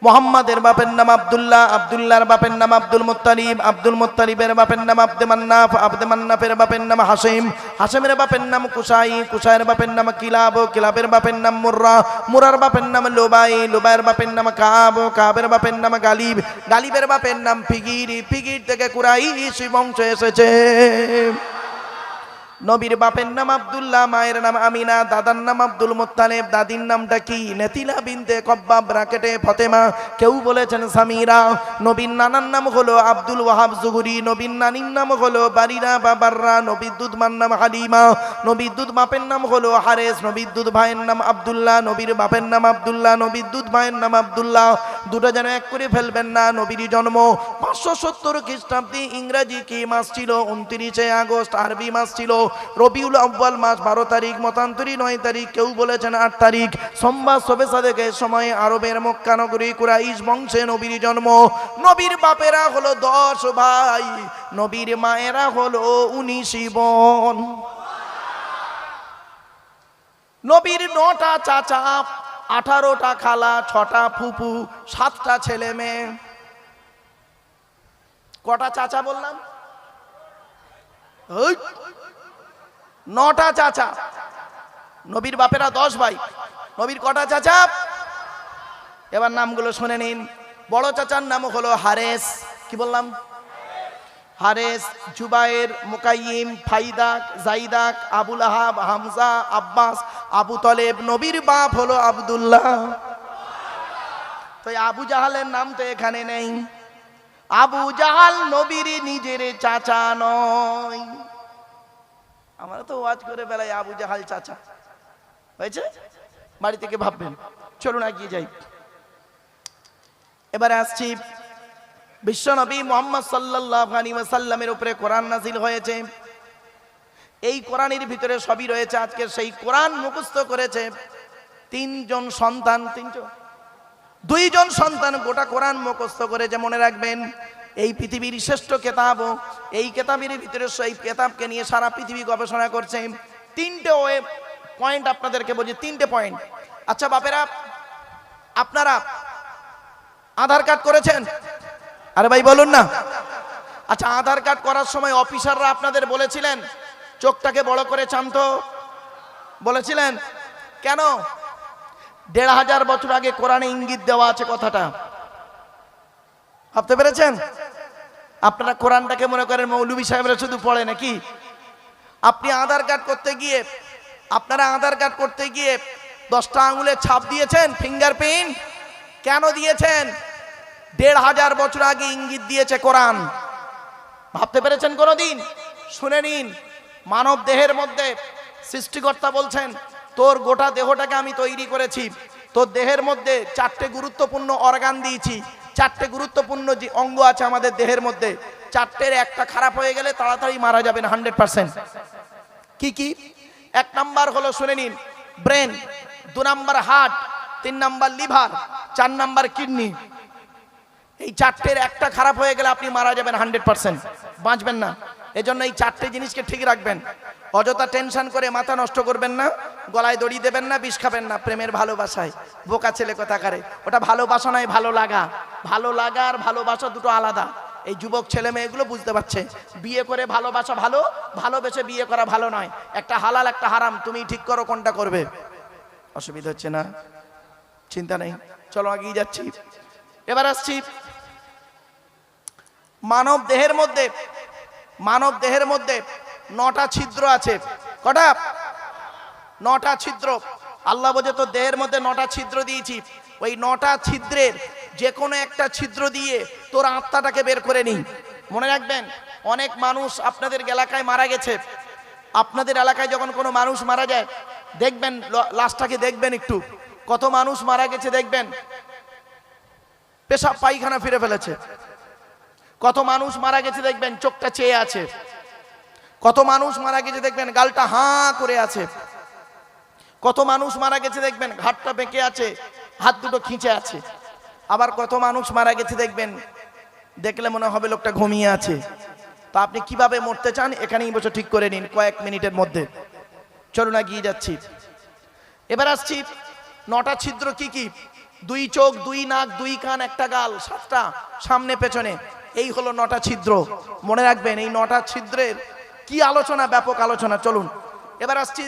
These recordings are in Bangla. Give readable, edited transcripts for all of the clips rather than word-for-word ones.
মুহাম্মাদের বাপের নাম আব্দুল্লাহ, আব্দুল্লাহর বাপের নাম আব্দুল মুত্তালিব, আব্দুল মুত্তালিবের বাপের নাম আব্দে মান্নাফ, আব্দে মান্নাফের বাপের নাম হাশিম, হাশিমের বাপের নাম কুসাই, কুসাইয়ের বাপের নাম কিলাব, কিলাবের বাপের নাম মুররা, মুরার বাপের নাম লুবাই, লুবাইয়ের বাপের নাম কাব, কাবের বাপের নাম গালিব, গালিবের বাপের নাম ফিগির, ফিগির থেকে কুরাইশ বংশ এসেছে। নবীর বাপের নাম আব্দুল্লাহ, মায়ের নাম আমিনা, দাদার নাম আব্দুল মুত্তালিব, দাদির নামটা কি? নেতিলা বিনতে কব্বাব ব্রাকেটে ফতেমা, কেউ বলেছেন সামিরা। নবীর নানার নাম হলো আব্দুল ওয়াহাব জুহরি, নবীর নানির নাম হলো বারিরা বা বাররা, নবীর দুধমার নাম হালিমা, নবীর দুধ বাপের নাম হলো হারেস, নবীর দুধ ভাইয়ের নাম আব্দুল্লাহ, নবীর বাপের নাম আব্দুল্লাহ, নবীর দুধ ভাইয়ের নাম আব্দুল্লাহ। দুটো যেন এক করে ফেলবেন না। নবীর জন্ম 570 খ্রিস্টাব্দে, ইংরাজি কি মাস ছিল? 29 আগস্ট, আরবি মাস ছিল রবিউল আউয়াল মাস 12 তারিখ, মতান্তরী 9 তারিখ, কেউ বলেছেন 8 তারিখ, সোমবার শবে সাদেকের সময় আরবের মক্কা নগরী কুরাইশ বংশে নবীর জন্ম। নবীর বাপেরা হলো 10 ভাই, নবীর মায়েরা হলো 19 বোন। নবীর 9টা চাচা, 18টা খালা, 6টা ফুফু, 7টা ছেলে মেয়ে। কটা চাচা বললাম? 9টা চাচা। নবীর বাপেরা 10 ভাই, নবীর কটা চাচা? এবার নামগুলো শুনে নিন। বড় চাচার নাম হলো হারেস, কি বললাম? হারেস, জুবায়ের, মুকাইম, ফাইদাক, জাইদাক, আবুল আহাব, হামজা, আব্বাস, আবু তলেব। নবীর বাপ হলো আব্দুল্লাহ। তো আবু জাহালের নাম তো এখানে নেই। আবু জাহাল নবীর নিজের চাচা নয়। আমরা তো ওয়াজ করে বেলায় আবু জাহাল চাচা হয়েছে, বাড়ি থেকে ভাববেন। চলুন এগিয়ে যাই। এবারে আসছি, বিশ্বনবী মুহাম্মদ সাল্লাল্লাহু আলাইহি ওয়াসাল্লামের উপরে কোরআন নাজিল হয়েছে। এই কোরআনের ভিতরে সবই রয়েছে। আজকে সেই কোরআন মুখস্থ করেছে 3 জন সন্তান, 2 জন সন্তান গোটা কোরআন মুখস্থ করেছে। মনে রাখবেন, এই পৃথিবীর শ্রেষ্ঠ কেতাব, এই কেতাবের ভিতরে সেই কেতাবকে নিয়ে সারা পৃথিবী গবেষণা করছে। 3টে পয়েন্ট আপনাদেরকে বলছি, 3টে পয়েন্ট। আচ্ছা বাপেরা, আপনারা আধার কার্ড করেছেন? আরে ভাই বলুন না। আচ্ছা, আধার কার্ড করার সময় অফিসাররা আপনাদের বলেছিলেন চোখটাকে বড় করে চামতো? বলেছিলেন কেন? 1500 বছর আগে কোরআনে ইঙ্গিত দেওয়া আছে কথাটা। ভাবতে পেরেছেন? আপনারা কোরআনটাকে মনে করেন মৌলভী সাহেবরা শুধু পড়ে নাকি? আপনি আধার কার্ড করতে গিয়ে, আপনারা আধার কার্ড করতে গিয়ে 10টা আঙুলের ছাপ দিয়েছেন, ফিঙ্গারপ্রিন্ট। কেন দিয়েছেন? 1500 বছর আগে ইঙ্গিত দিয়েছে কোরআন। ভাবতে পেরেছেন কোনোদিন? শুনে নিন, মানব দেহের মধ্যে সৃষ্টিকর্তা বলছেন, তোর গোটা দেহটাকে আমি তৈরি করেছি, তোর দেহের মধ্যে 4টে গুরুত্বপূর্ণ অর্গান দিয়েছি, 4টে গুরুত্বপূর্ণ যে অঙ্গ আছে আমাদের দেহের মধ্যে, 4টের একটা খারাপ হয়ে গেলে তাড়াতাড়ি মারা যাবেন 100%। কি কি? 1 নাম্বার হলো, শুনে নিন, brain, 2 number heart, 3 number liver, 4 number kidney. এই 4টের একটা খারাপ হয়ে গেলে আপনি মারা যাবেন 100%, বাঁচবেন না। এজন্য এই 4টে জিনিসকে ঠিক রাখবেন। অযথা টেনশন করে মাথা নষ্ট করবেন না, গলায় দড়ি দেবেন না, বিষ খাবেন না প্রেমের ভালোবাসায়। বোকা ছেলে কথাকারে, ওটা ভালোবাসা নয়, ভালো লাগা। ভালো লাগা আর ভালোবাসা দুটো আলাদা। এই যুবক ছেলে মেয়েগুলো বুঝতে পারছে। বিয়ে করে ভালোবাসা ভালো, ভালোবেসে বিয়ে করা ভালো নয়। একটা হালাল একটা হারাম, তুমি ঠিক করো কোনটা করবে। অসুবিধা হচ্ছে না? চিন্তা নেই, চলো এগিয়ে যাচ্ছি। এবার আসছি, মানব দেহের মধ্যে 9টা ছিদ্র আছে। কটা? 9টা ছিদ্র। আল্লাহ বলে তো দেহের মধ্যে 9টা ছিদ্র দিয়েছি। ওই 9টা ছিদ্রের যে কোনো একটা ছিদ্র দিয়ে তোর আত্মাটাকে বের করে নিই। মনে রাখবেন, অনেক মানুষ আপনাদের এলাকায় মারা গেছে। আপনাদের এলাকায় যখন কোনো মানুষ মারা যায়, দেখবেন লাশটাকে দেখবেন একটু, কত মানুষ মারা গেছে দেখবেন পেশাব পায়খানা ফিরে ফেলেছে। কত মানুষ মারা গেছে দেখবেন চোখটা চেয়ে আছে। কত মানুষ মারা গেছে দেখবেন গালটা হাঁ করে আছে। কত মানুষ মারা গেছে দেখবেন ঘাটটা বেঁকে আছে, হাত দুটো খিঁচে আছে। আবার কত মানুষ মারা গেছে দেখবেন দেখলে মনে হবে লোকটা ঘুমিয়ে আছে। তা আপনি কিভাবে মরতে চান এখানেই বসে ঠিক করে নিন কয়েক মিনিটের মধ্যে। চলুন এগিয়ে যাচ্ছি। এবার আসছি 9টা ছিদ্র কি কি। দুই চোখ, দুই নাক, দুই কান, একটা গাল, সাতটা সামনে পেছনে, এই হলো 9টা ছিদ্র। মনে রাখবেন এই 9টা ছিদ্রের কি আলোচনা, ব্যাপক আলোচনা। চলুন এবার আসছি,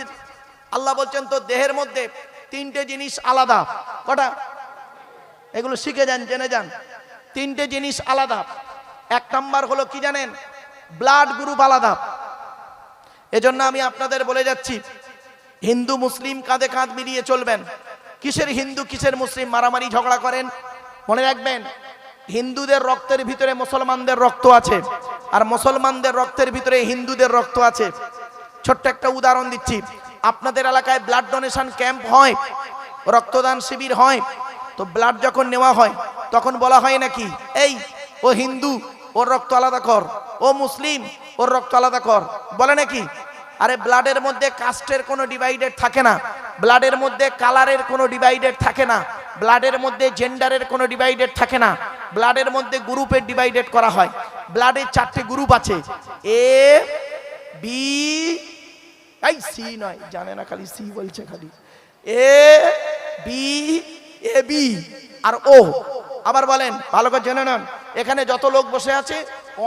আল্লাহ বলছেন তো দেহের মধ্যে 3টে জিনিস আলাদা। কটা? এগুলো শিখে যান, জেনে যান। 3টে জিনিস আলাদা। 1 নাম্বার হলো কি জানেন? ব্লাড গ্রুপ আলাদা। এজন্য আমি আপনাদের বলে যাচ্ছি, হিন্দু মুসলিম কাঁধে কাঁধ মিলিয়ে চলবেন। কিসের হিন্দু কিসের মুসলিম মারামারি ঝগড়া করেন? মনে রাখবেন হিন্দুদের রক্তের ভিতরে মুসলমানদের রক্ত আছে, আর মুসলমানদের রক্তের ভিতরে হিন্দুদের রক্ত আছে। ছোট্ট একটা উদাহরণ দিচ্ছি, আপনাদের এলাকায় ব্লাড ডোনেশন ক্যাম্প হয়, রক্তদান শিবির হয়, তো ব্লাড যখন নেওয়া হয় তখন বলা হয় নাকি এই ও হিন্দু ওর রক্ত আলাদা কর, ও মুসলিম ওর রক্ত আলাদা কর, বলে নাকি? আরে ব্লাডের মধ্যে কাস্টের কোনো ডিভাইডেড থাকে না, ব্লাডের মধ্যে কালারের কোনো ডিভাইডেড থাকে না, ব্লাডের মধ্যে জেন্ডারের কোনো ডিভাইডেড থাকে না, ব্লাডের মধ্যে গ্রুপের ডিভাইডেড করা হয়। ব্লাডের 4টে গ্রুপ আছে, এ বি, এই সি নয়, জানে না খালি সি বলছে, খালি এ বি, এ বি আর ও। আবার বলেন, ভালো করে জেনে নেন, এখানে যত লোক বসে আছে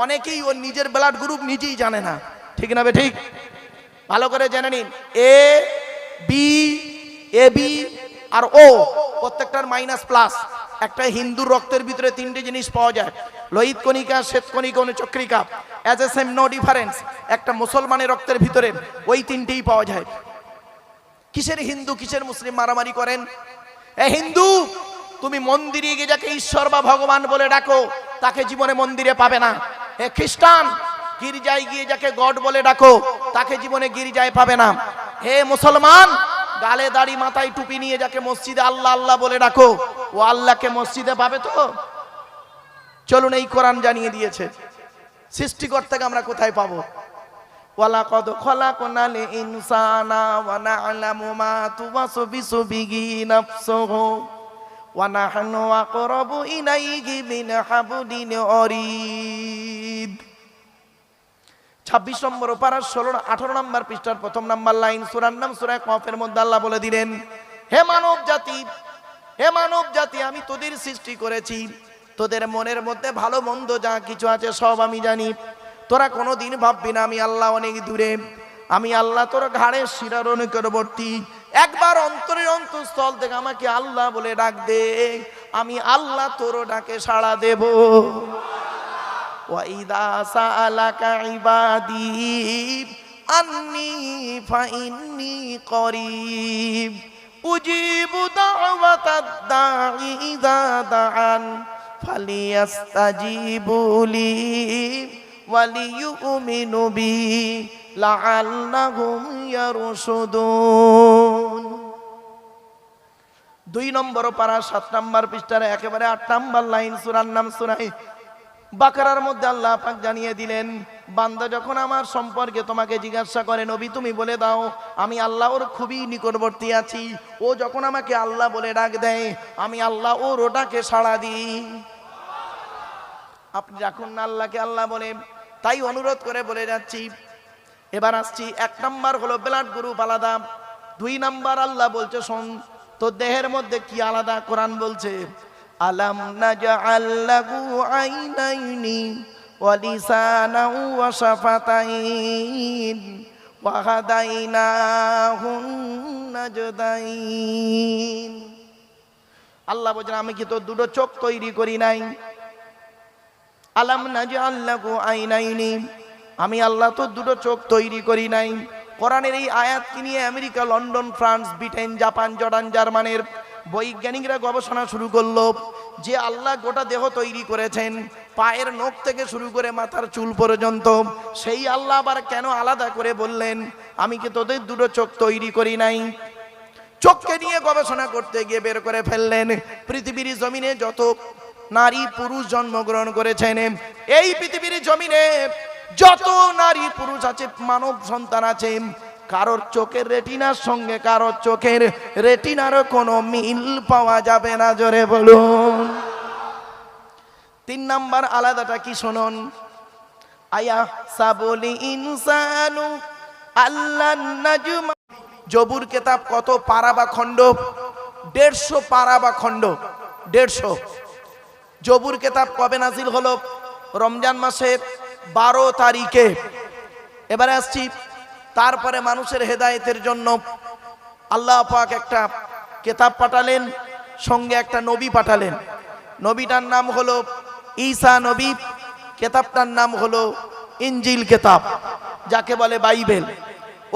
অনেকেই ওর নিজের ব্লাড গ্রুপ নিজেই জানে না, ঠিক না বে ঠিক? ভালো করে জেনে নিন, এ বি, এ বি আর ও, প্রত্যেকটার মাইনাস প্লাস। একটা হিন্দুর রক্তের ভিতরে 3টে জিনিস পাওয়া যায়, লোহিত কণিকা, শ্বেত কণিকা, অনুচক্রিকা, as a same no difference. একটা মুসলমানের রক্তের ভিতরে ওই 3টেই পাওয়া যায়। কিসের হিন্দু কিসের মুসলিম মারামারি করেন? এ হিন্দু, তুমি মন্দিরে গিয়ে যাকে ঈশ্বর বা ভগবান বলে ডাকো তাকে জীবনে মন্দিরে পাবে না। এ খ্রিস্টান, গির্জায় গিয়ে যাকে গড বলে ডাকো তাকে জীবনে গির্জায় পাবে না। হে মুসলমান, গালে দাড়ি মাথায় টুপি নিয়ে যাকে মসজিদে আল্লাহ আল্লাহ বলে ডাকো ও আল্লাহকে মসজিদে পাবে তো? চলুন, এই কোরআন জানিয়ে দিয়েছে সৃষ্টিকর্তাকে আমরা কোথায় পাবো। ওয়ালাকাদ খলাকনাল ইনসানা ওয়া না'লামু মা তুওয়াসবিসু বিহি নাফসুহু ওয়া নাহনু আকরাবু ইলাইহি মিন হাবলিল ওয়ারিদ। 26 নম্বর পারা 18 নম্বর পৃষ্ঠার 1 নম্বর লাইন, সূরার নাম সূরা কফের মধ্যে আল্লাহ বলে দিলেন, হে মানব জাতি, হে মানব জাতি, আমি তোদের সৃষ্টি করেছি, তোদের মনের মধ্যে ভালো মন্দ যা কিছু আছে সব আমি জানি। তোরা কোনোদিন ভাববি না আমি আল্লাহ অনেক দূরে, আমি আল্লাহ তোর ঘাড়ের শিরার নিকটবর্তী। একবার অন্তরের অন্তঃস্থল থেকে আমাকে আল্লাহ বলে ডাক দে, আমি আল্লাহ তোর ডাকে সাড়া দেব। ওয়াইদা সাআলাকা ইবাদি আন্নী ফাইন্নী করিব উজিবু দাওয়াতাদ দাঈ ইযা দাআন ফালিয়াস্তাজিবু লি ওয়ালিয়ুমিনু বি লাআল্লাহুম ইয়ারশুদুন। 2 নম্বর পারা 7 নম্বর পৃষ্ঠার একেবারে 8 নম্বর লাইন, সূরার নাম সূরা বাকারার মধ্যে আল্লাহ পাক জানিয়ে দিলেন, বান্দা যখন আমার সম্পর্কে তোমাকে জিজ্ঞাসা করে নবী তুমি বলে দাও আমি আল্লাহর খুবই নিকটবর্তী আছি। ও যখন আমাকে আল্লাহ বলে ডাক দেয় আমি আল্লাহ ওর ওটাকে সাড়া দিই। আপনি রাখুন না আল্লাহকে আল্লাহ বলে, তাই অনুরোধ করে বলে যাচ্ছি। এবার আসছি, 1 নাম্বার হলো ব্লাড গ্রুপ আলাদা। 2 নাম্বার আল্লাহ বলছে শোন, তো দেহের মধ্যে কি আলাদা? কোরআন বলছে আলাম নাজআল লাহু আইনাইনি ওয়া লিসানাও ওয়া শাফাতাইন ওয়া হাদাইনাহুন নাজদাইন। আল্লাহ বলেন আমি কি তোর দুটো চোখ তৈরি করি নাই? আলাম নাজআল লাহু আইনাইনি, আমি আল্লাহ তোর দুটো চোখ তৈরি করি নাই। কোরআনের এই আয়াতকে নিয়ে America, London, France, Britain, Japan, Jordan, জার্মানির বৈজ্ঞানিকরা গবেষণা শুরু করলো যে আল্লাহ গোটা দেহ তৈরি করেছেন, পায়ের নখ থেকে শুরু করে মাথার চুল পর্যন্ত, সেই আল্লাহ আবার কেন আলাদা করে বললেন আমি কি তোদের দুটো চোখ তৈরি করি নাই? চোখকে নিয়ে গবেষণা করতে গিয়ে বের করে ফেললেন পৃথিবীর জমিনে যত নারী পুরুষ জন্মগ্রহণ করেছেন, এই পৃথিবীর জমিনে যত নারী পুরুষ আছে, মানব সন্তান আছে, কারোর চোখের রেটিনার সঙ্গে কারোর চোখের রেটিনারও কোনো মিল পাওয়া যাবে না। জোরে বলুন। 3 নাম্বার আলাদাটা কি শুনুন, আয়া সাবুল ইনসানু আল্লান নাজম। জবুর কিতাব কত পারা বা খণ্ড? 150 পারা বা খণ্ড, 150। জবুর কিতাব কবে নাজিল হলো? রমজান মাসের 12 তারিখে। এবারে আসছি, তারপরে মানুষের হেদায়েতের জন্য আল্লাহ পাক একটা কিতাব পাঠালেন, সঙ্গে একটা নবী পাঠালেন। নবীটার নাম হলো ঈসা নবী, কিতাবটার নাম হলো ইনজিল কিতাব, যাকে বলে বাইবেল।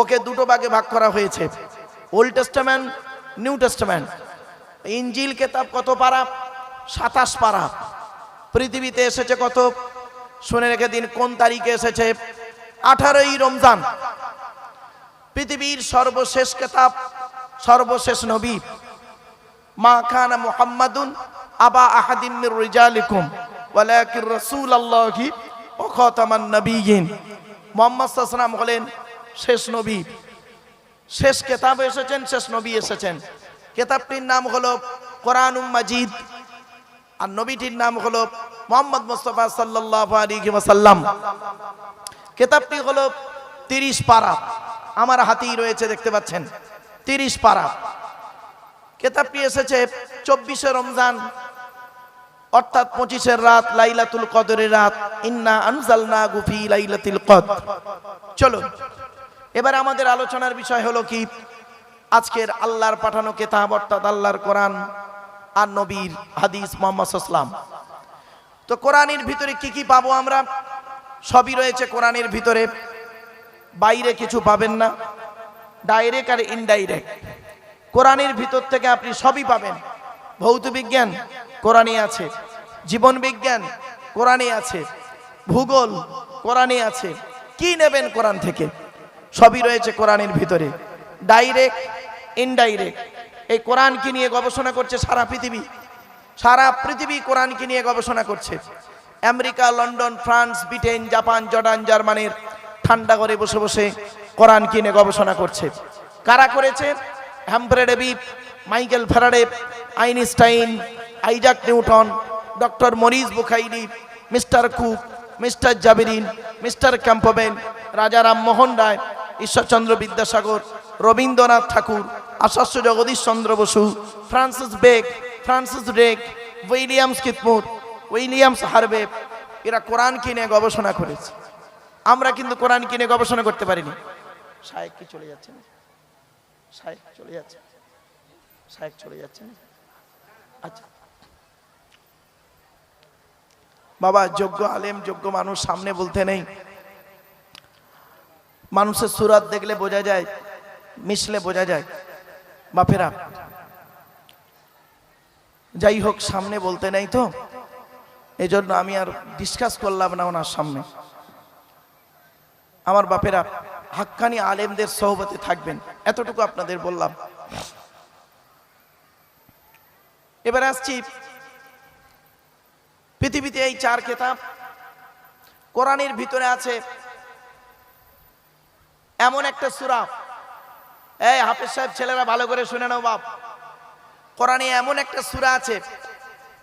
ওকে দুটো ভাগে ভাগ করা হয়েছে, ওল্ড টেস্টামেন্ট, নিউ টেস্টামেন্ট। ইনজিল কিতাব কত পারা? 27 পারা। পৃথিবীতে এসেছে কত? শুনে রেখে দিন, কোন তারিখে এসেছে? 18ই রমজান। পৃথিবীর সর্বশেষ কিতাব, সর্বশেষ নবী। মা কানা মুহাম্মাদুন আবা আহাদিন মির রিজালিকুম ওয়ালাকিন রাসূলুল্লাহি ওয়া খাতামান নবিয়্যিন। মুহাম্মদ সাল্লাল্লাহু আলাইহি ওয়াসাল্লাম হলেন শেষ নবী, শেষ কিতাব এসেছেন, শেষ নবী এসেছেন। কিতাবটির নাম হলো কোরআনুম মাজিদ, আর নবীটির নাম হলো মুহাম্মদ মুস্তাফা সাল্লাল্লাহু আলাইহি ওয়াসাল্লাম। কিতাবটি হলো 30 পারা, আমার হাতেই রয়েছে, দেখতে পাচ্ছেন, 30 পারা। কিতাবটি এসেছে 24শে রমজান, অর্থাৎ 25-এর রাত, লাইলাতুল কদরের রাত। ইন্না আনজালনাহু ফি লাইলাতুল কদর। চলো, এবার আমাদের আলোচনার বিষয় হলো কি? আজকের আল্লাহর পাঠানো কিতাব, অর্থাৎ আল্লাহর কোরআন আর নবীর হাদিস মুহাম্মদ সাল্লাল্লাহু আলাইহি ওয়াসাল্লাম। তো কোরআনের ভিতরে কি কি পাবো আমরা? সবই রয়েছে কোরআনের ভিতরে, বাইরে কিছু পাবেন না, ডাইরেক্ট আর ইনডাইরেক্ট। কোরআনের ভিতর থেকে আপনি সবই পাবেন। ভৌত বিজ্ঞান কোরআনে আছে, জীবন বিজ্ঞান কোরআনে আছে, ভূগোল কোরআনে আছে। কি নেবেন কোরআন থেকে? সবই রয়েছে কোরআনের ভিতরে, ডাইরেক্ট ইনডাইরেক্ট। এই কোরআনকে নিয়ে গবেষণা করছে সারা পৃথিবী, সারা পৃথিবী কোরআনকে নিয়ে গবেষণা করছে। America, London, France, Britain, Japan, Jordan, জার্মানির ঠান্ডা করে বসে বসে কোরআন কিনে গবেষণা করছে। কারা করেছে? Humphry Davy, Michael Faraday, Einstein, Isaac Newton, doctor Maurice Bucaille, mister Cook, mister জাবিরিন, mister Campbell, Raja Rammohan Roy, Ishwarchandra Vidyasagar, Rabindranath Tagore, Acharya Jagadish Chandra Bose, Francis বেক, Francis Drake, Williams Keith Moore, Williams Harvey. এরা কোরআন কিনে গবেষণা করেছে। আমরা কিন্তু কোরআন কিনে গবেষণা করতে পারিনি। শায়েখ কি চলে যাচ্ছে না? শায়েখ চলে যাচ্ছে, শায়েখ চলে যাচ্ছে না? আচ্ছা বাবা, যোগ্য আলেম, যোগ্য মানুষ সামনে বলতে নেই। মানুষের সুরাত দেখলে বোঝা যায়, মিশলে বোঝা যায়। বাপেরা, যাই হোক, সামনে বলতে নেই তো, এই জন্য আমি আর ডিসকাস করলাম না ওনার সামনে। আমার বাপেরা, হাক্কানি আলেমদের সোহবতে থাকবেন, এতটুকু আপনাদের বললাম। এবার আসছি, পৃথিবীতে এই 4 কিতাব, কোরআনের ভিতরে আছে এমন একটা সূরা। এই হাফেজ সাহেব, ছেলেরা ভালো করে শুনে নাও বাপ। কোরআনে এমন একটা সূরা আছে,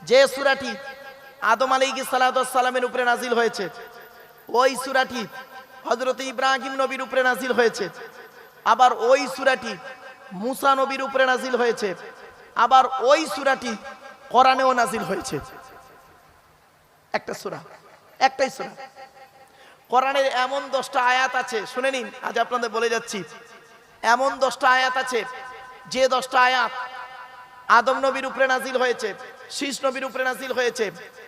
যে সূরাটি আদম আলাইহিস সালামের উপরে নাজিল হয়েছে। ওই সূরাটি হযরত ইব্রাহিম নবীর উপরে নাজিল হয়েছে। আবার ওই সূরাটি মুসা নবীর উপরে নাজিল হয়েছে। আবার ওই সূরাটি কোরআনেও নাজিল হয়েছে। একটা সূরা, একটাই সূরা। কোরআনের এমন 10টা আয়াত আছে, শুনে নিন, আজ আপনাদের বলে যাচ্ছি। এমন 10টা আয়াত আছে, যে 10টা আয়াত আদম নবীর উপরে নাজিল হয়েছে, শীষ নবীর উপরে নাজিল হয়েছে,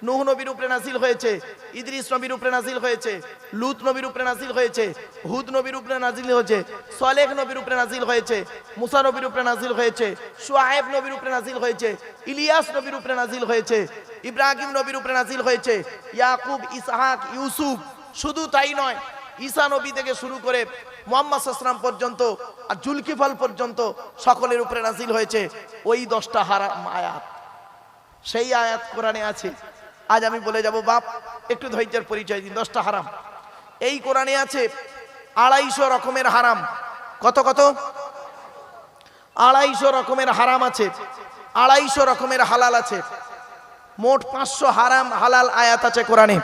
নূহ নবীর উপরে নাজিল হয়েছে, ইদ্রিস নবীর উপরে নাজিল হয়েছে, লূত নবীর উপরে নাজিল হয়েছে, হুদ নবীর উপরে নাজিল হয়েছে, সালেহ নবীর উপরে নাজিল হয়েছে, মুসা নবীর উপরে নাজিল হয়েছে, শুআয়ব নবীর উপরে নাজিল হয়েছে, ইলিয়াস নবীর উপরে নাজিল হয়েছে, ইব্রাহিম নবীর উপরে নাজিল হয়েছে, ইয়াকুব, ইসহাক, ইউসুফ। শুধু তাই নয়, ঈসা নবী থেকে শুরু করে মুহাম্মদ সাল্লাল্লাহু আলাইহি ওয়াসাল্লাম পর্যন্ত আর জুলকিফল পর্যন্ত সকলের উপরে নাজিল হয়েছে ওই 10টা আয়াত। সেই আয়াত কোরআনে আছে। আজ আমি বলে যাব বাপ, একটু ধৈর্যের পরিচয় দিন। 10টা হারাম এই কোরআনে আছে। 250 রকমের হারাম। কত কত? 250 রকমের হারাম আছে, 250 রকমের হালাল আছে। মোট 500 হারাম হালাল আয়াত আছে কোরআনে।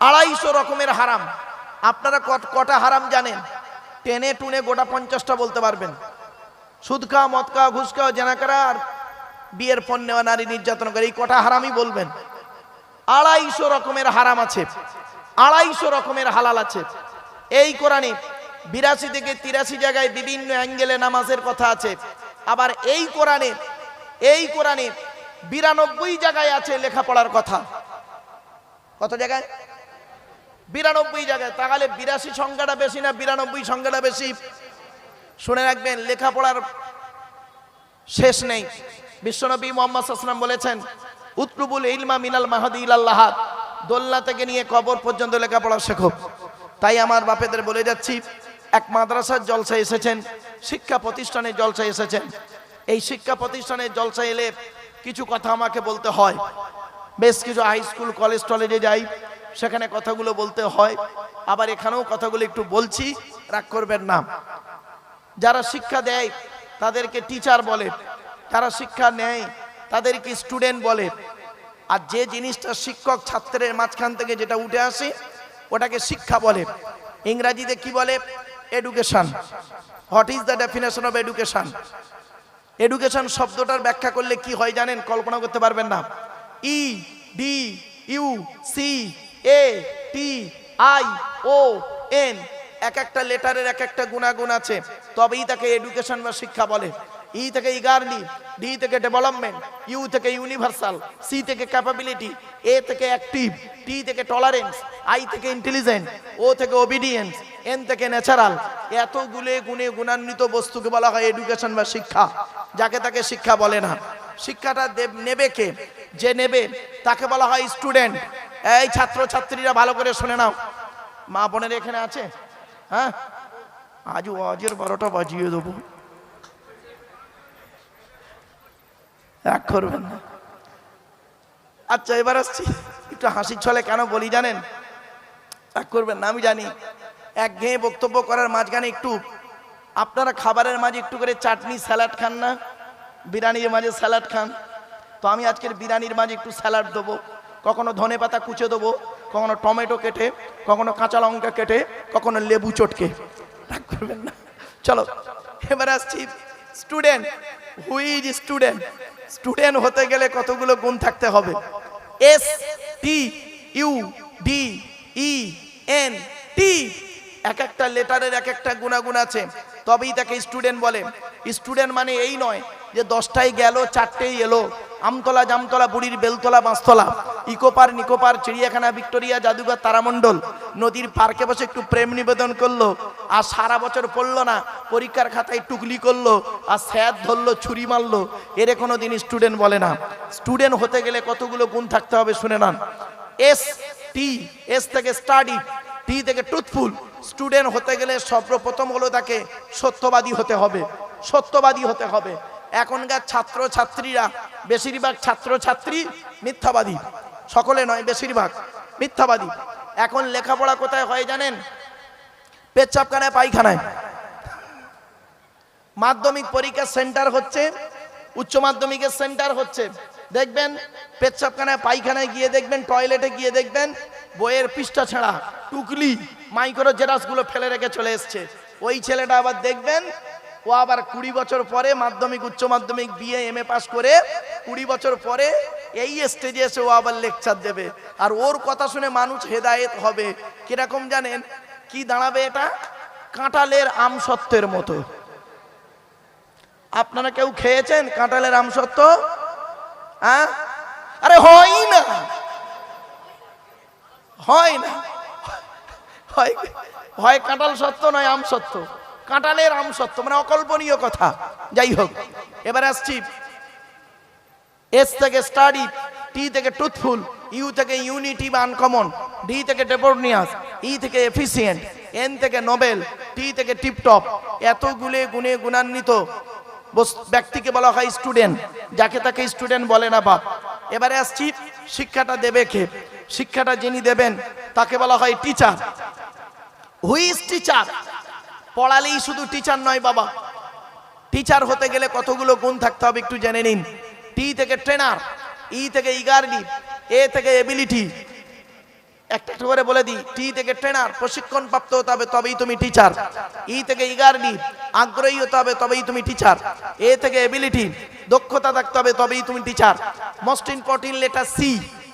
250 রকমের হারাম। আপনারা কটা হারাম জানেন? টেনে টুনে গোটা 50টা বলতে পারবেন। সুদ খাওয়া, মদ খাওয়া, ঘুষ খাওয়া, জেনা করা আর বিয়ের পর নেওয়া, নারী নির্যাতন করে, এই কটা হারামই বলবেন? 250 রকমের হারাম আছে, 250 রকমের হালাল আছে। এই কোরআনে 82 থেকে 83 জায়গায় বিভিন্ন অ্যাঙ্গেলে নামাজের কথা আছে। আবার এই কোরআনে 92 জায়গায় আছে লেখাপড়ার কথা। কত জায়গায়? 92 জায়গায়। তাহলে 82 সংখ্যাটা বেশি না 92 সংখ্যাটা বেশি? শুনে রাখবেন, লেখাপড়ার শেষ নেই। বিশ্বনবী মুহাম্মদ সাল্লাল্লাহু আলাইহি ওয়াসাল্লাম বলেছেন, উতলুবুল ইলমা মিনাল মাহদি ইলাল লাহাদ, দোলনা থেকে নিয়ে কবর পর্যন্ত লেখাপড়া শেখো। তাই আমার বাপেদের বলে যাচ্ছি, এক মাদ্রাসার জলসায় এসেছেন, শিক্ষা প্রতিষ্ঠানের জলসায় এসেছেন। এই শিক্ষা প্রতিষ্ঠানের জলসায় এলে কিছু কথা আমাকে বলতে হয়। বেশ কিছু হাই স্কুল কলেজ টলেজে যাই, সেখানে কথাগুলো বলতে হয়। আবার এখানেও কথাগুলো একটু বলছি, রাগ করবেন না। যারা শিক্ষা দেয় তাদেরকে টিচার বলে, যারা শিক্ষা নেয় তাদেরকে স্টুডেন্ট বলে। আর যে জিনিসটা শিক্ষক ছাত্রের মাঝখান থেকে যেটা উঠে আসে ওটাকে শিক্ষা বলে। ইংরেজিতে কি বলে? Education. What is the definition of education? Education শব্দটার ব্যাখ্যা করলে কি হয় জানেন? কল্পনা করতে পারবেন না। EDUCATION, এক একটা লেটারের এক একটা গুণাগুণ আছে, তবেই তাকে এডুকেশন বা শিক্ষা বলে। ই থেকে ইগারলি, ডি থেকে ডেভেলপমেন্ট, ইউ থেকে ইউনিভার্সাল, সি থেকে ক্যাপাবিলিটি, এ থেকে অ্যাক্টিভ, টি থেকে টলারেন্স, আই থেকে ইন্টেলিজেন্ট, ও থেকে ওবিডিয়েন্স, এন থেকে ন্যাচারাল। এতগুলো গুণে গুণান্বিত বস্তুকে বলা হয় এডুকেশন বা শিক্ষা। যাকে তাকে শিক্ষা বলে না। শিক্ষাটা নেবে কে? যে নেবে তাকে বলা হয় স্টুডেন্ট। এই ছাত্র ছাত্রীরা ভালো করে শুনে নাও, মা বোনের এখানে আছে? হ্যাঁ, আজের 12টা বাজিয়ে দেবো, রাগ করবেন না। আচ্ছা, এবার আসছি, একটু হাসির ছলে কেন বলি জানেন? রাগ করবেন না, আমি জানি একঘেয়ে বক্তব্য করার মাঝখানে একটু আপনারা খাবারের মাঝে একটু করে চাটনি স্যালাড খান না? বিরিয়ানির মাঝে স্যালাড খান, তো আমি আজকের বিরিয়ানির মাঝে একটু স্যালাড দেবো। কখনো ধনে পাতা কুচে দেবো, কখনো টমেটো কেটে, কখনো কাঁচা লঙ্কা কেটে, কখনো লেবু চটকে। রাগ করবেন না, চলো এবার আসছি। Student, who is student? Student হতে গেলে কতগুলো গুণ থাকতে হবে। STUDENT, এক একটা লেটারের এক একটা গুণাগুণ আছে, তবেই তাকে স্টুডেন্ট বলে। স্টুডেন্ট মানে এই নয় যে 10টায় গেল 4টেই এলো। আমতলা, জামতলা, বুড়ির বেলতলা, বাঁশতলা, ইকোপার, নিকোপার, চিড়িয়াখানা, ভিক্টোরিয়া, জাদুঘর, তারামণ্ডল, নদীর পার্কে বসে একটু প্রেম নিবেদন করলো আর সারা বছর পড়লো না, পরীক্ষার খাতায় টুকলি করলো আর স্যার ধরলো, ছুরি মারলো, এর কোনো দিন স্টুডেন্ট বলে না। স্টুডেন্ট হতে গেলে কতগুলো গুণ থাকতে হবে শুনে নেন। এস থেকে স্টাডি, টি থেকে ট্রুথফুল। স্টুডেন্ট হতে গেলে সর্বপ্রথম হলো তাকে সত্যবাদী হতে হবে, সত্যবাদী হতে হবে। এখনকার ছাত্র ছাত্রীরা, বেশিরভাগ ছাত্র ছাত্রী মিথ্যাবাদী, সকলে নয়, বেশিরভাগ মিথ্যাবাদী। এখন লেখাপড়া কোথায় হয় জানেন? পেচ্ছাপখানায়, পায়খানায়। মাধ্যমিক পরীক্ষার সেন্টার হচ্ছে, উচ্চ মাধ্যমিকের সেন্টার হচ্ছে, দেখবেন পেচ্ছাপখানায়, পায়খানায় গিয়ে দেখবেন, টয়লেটে গিয়ে দেখবেন বইয়ের পৃষ্ঠা ছাড়া টুকলি মাইক্রো জেরাসগুলো ফেলে রেখে চলে এসছে। ওই ছেলেটা আবার দেখবেন ও আবার 20 বছর পরে মাধ্যমিক, উচ্চ মাধ্যমিক, বিএ, এমএ পাস করে 20 বছর পরে এই স্টেজে এসে ও আবার লেকচার দেবে। আর ওর কথা শুনে মানুষ হেদায়েত হবে। কিরকম জানেন? কি দাঁড়াবে এটা? কাঁঠালের আমসত্ত্বের মতো। আপনারা কেউ খেয়েছেন কাঁঠালের আমসত্ত্ব? হ্যাঁ, আরে হয় না, হয় না, হয় কাঁঠাল সত্য নয় আম সত্য। কাঁঠালের আম সত্য মানে অকল্পনীয় কথা। যাই হোক, এবার আসছি। এস থেকে স্টাডি, টি থেকে ট্রুথফুল, ইউ থেকে ইউনিটি বা আনকমন, ডি থেকে ডেপোর্নিয়াস, ই থেকে এফিসিয়েন্ট, এন থেকে নোবেল, টি থেকে টিপটপ। এতগুলো গুণে গুণান্বিত ব্যক্তিকে বলা হয় স্টুডেন্ট। যাকে তাকে স্টুডেন্ট বলে না বাপ। এবারে আসছি, শিক্ষাটা দেবে কে? শিক্ষাটা যিনি দেবেন তাকে বলা হয় টিচার। Who is teacher? পড়ালেই শুধু টিচার নয় বাবা, টিচার হতে গেলে কতগুলো গুণ থাকতে হবে একটু জেনে নিন। টি থেকে ট্রেনার, ই থেকে ইগারলি, এ থেকে এবিলিটি, একটা একটা করে বলে দিই। টি থেকে ট্রেনার, প্রশিক্ষণ প্রাপ্ত হতে হবে তবেই তুমি টিচার। ই থেকে ইগারডি, আগ্রহী হতে হবে তবেই তুমি টিচার। এ থেকে এবিলিটি, দক্ষতা থাকতে হবে তবেই তুমি teacher. Most important letter C,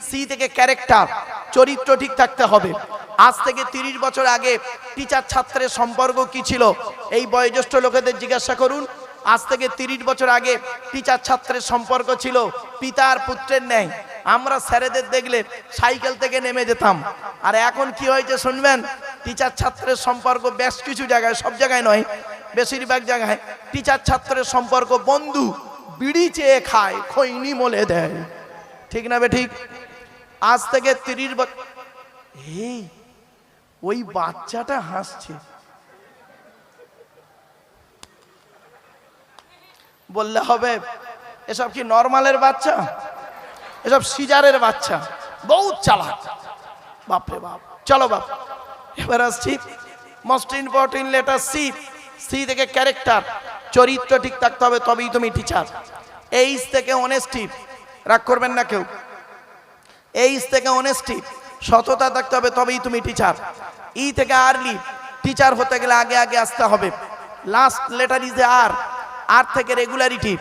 C থেকে ক্যারেক্টার, চরিত্র ঠিক থাকতে হবে। আজ থেকে 30 বছর আগে টিচার ছাত্রের সম্পর্ক কি ছিল এই বয়োজ্যেষ্ঠ লোকেদের জিজ্ঞাসা করুন। আজ থেকে 30 বছর আগে টিচার ছাত্রের সম্পর্ক ছিল পিতার পুত্রের ন্যায়। আমরা স্যারেদের দেখলে সাইকেল থেকে নেমে যেতাম। আর এখন কি হয়েছে শুনবেন, টিচার ছাত্রের সম্পর্ক বেশ কিছু জায়গায়, সব জায়গায় নয়, বেশিরভাগ জায়গায় টিচার ছাত্রের সম্পর্ক বন্ধু, বিড়ি চেয়ে খায়, খৈনি মলে দেয়। ঠিক না বে ঠিক? আজ থেকে 30 বছর, এই ওই বাচ্চাটা হাসছে, বললে হবে এসব কি নরমালের বাচ্চা, এসব সিজারের বাচ্চা, বহুত চালাক, বাপরে বাপ। চলো বাপ, এবার আসছি most important letter C, C থেকে ক্যারেক্টার, চরিত্র ঠিক থাকতে হবে তবেই তুমি টিচার। এইচ থেকে অনেস্টি, রাগ করবেন না কেউ, এইচ থেকে অনেস্টি, সততা থাকতে হবে তবেই তুমি টিচার। ই থেকে আর্লি, টিচার হতে গেলে আগে আগে আসতে হবে। Last letter is R, R থেকে রেগুলারিটি,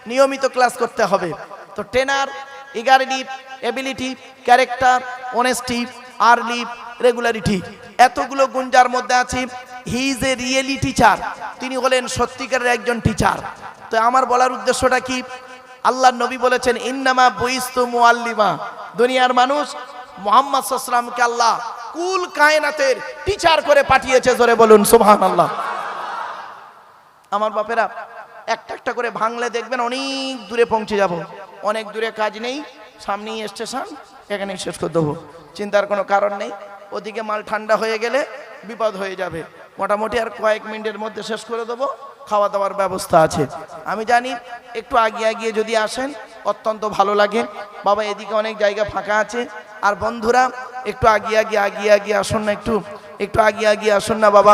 নিয়মিত ক্লাস করতে হবে। তো ট্রেনার, ইগারিটি, ability, character, honesty, early, regularity, এতগুলো গুণ যার মধ্যে আছে, he is a really teacher, তিনি হলেন সত্যিকারের একজন টিচার। তো আমার বলার উদ্দেশ্যটা কি, আল্লাহর নবী বলেছেন ইন্নামা বুইস্তু মুআল্লিমা, দুনিয়ার মানুষ মুহাম্মদ সাল্লাল্লাহু আলাইহি ওয়াসাল্লামকে আল্লাহ কুল কায়নাতের টিচার করে পাঠিয়েছে। জোরে বলুন সুবহানাল্লাহ। আমার বাপেরা, একটা একটা করে ভাঙলে দেখবেন অনেক দূরে পৌঁছে যাব। অনেক দূরে কাজ নেই, সামনেই স্টেশন, এখানেই শেষ করে দেবো, চিন্তার কোনো কারণ নেই। ওদিকে মাল ঠান্ডা হয়ে গেলে বিপদ হয়ে যাবে। মোটামুটি আর কয়েক মিনিটের মধ্যে শেষ করে দেবো, খাওয়া দাওয়ার ব্যবস্থা আছে। আমি জানি একটু আগিয়ে আগিয়ে যদি আসেন অত্যন্ত ভালো লাগে। বাবা এদিকে অনেক জায়গা ফাঁকা আছে। আর বন্ধুরা একটু আগিয়ে আগিয়ে আসুন না, একটু আগিয়ে আসুন না বাবা,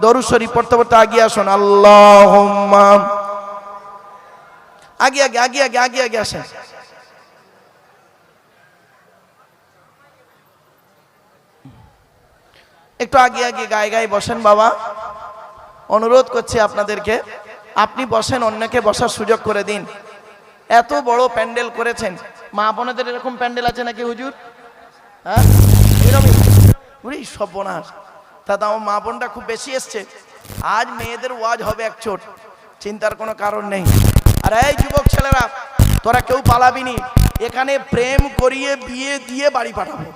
দরুদ শরীফ পড়তে পড়তে আগিয়ে আসুন। আল্লাহুম্মা, আগে আসেন। একটু আগে গায়ে বসেন বাবা, অনুরোধ করছি আপনাদেরকে, আপনি বসেন, অন্যকে বসার সুযোগ করে দিন। এত বড় প্যান্ডেল করেছেন, মা বোনেদের এরকম প্যান্ডেল আছে নাকি হুজুর? হ্যাঁ, এরকমই সর্বনাশ। দাদা আমার মা বোনটা খুব বেশি এসছে, আজ মেয়েদের ওয়াজ হবে এক চোট, চিন্তার কোনো কারণ নেই। আর এই যুবক ছেলেরা, তোরা কেউ পালাবিনি, এখানে প্রেম করিয়ে বিয়ে দিয়ে বাড়ি পাঠাবো।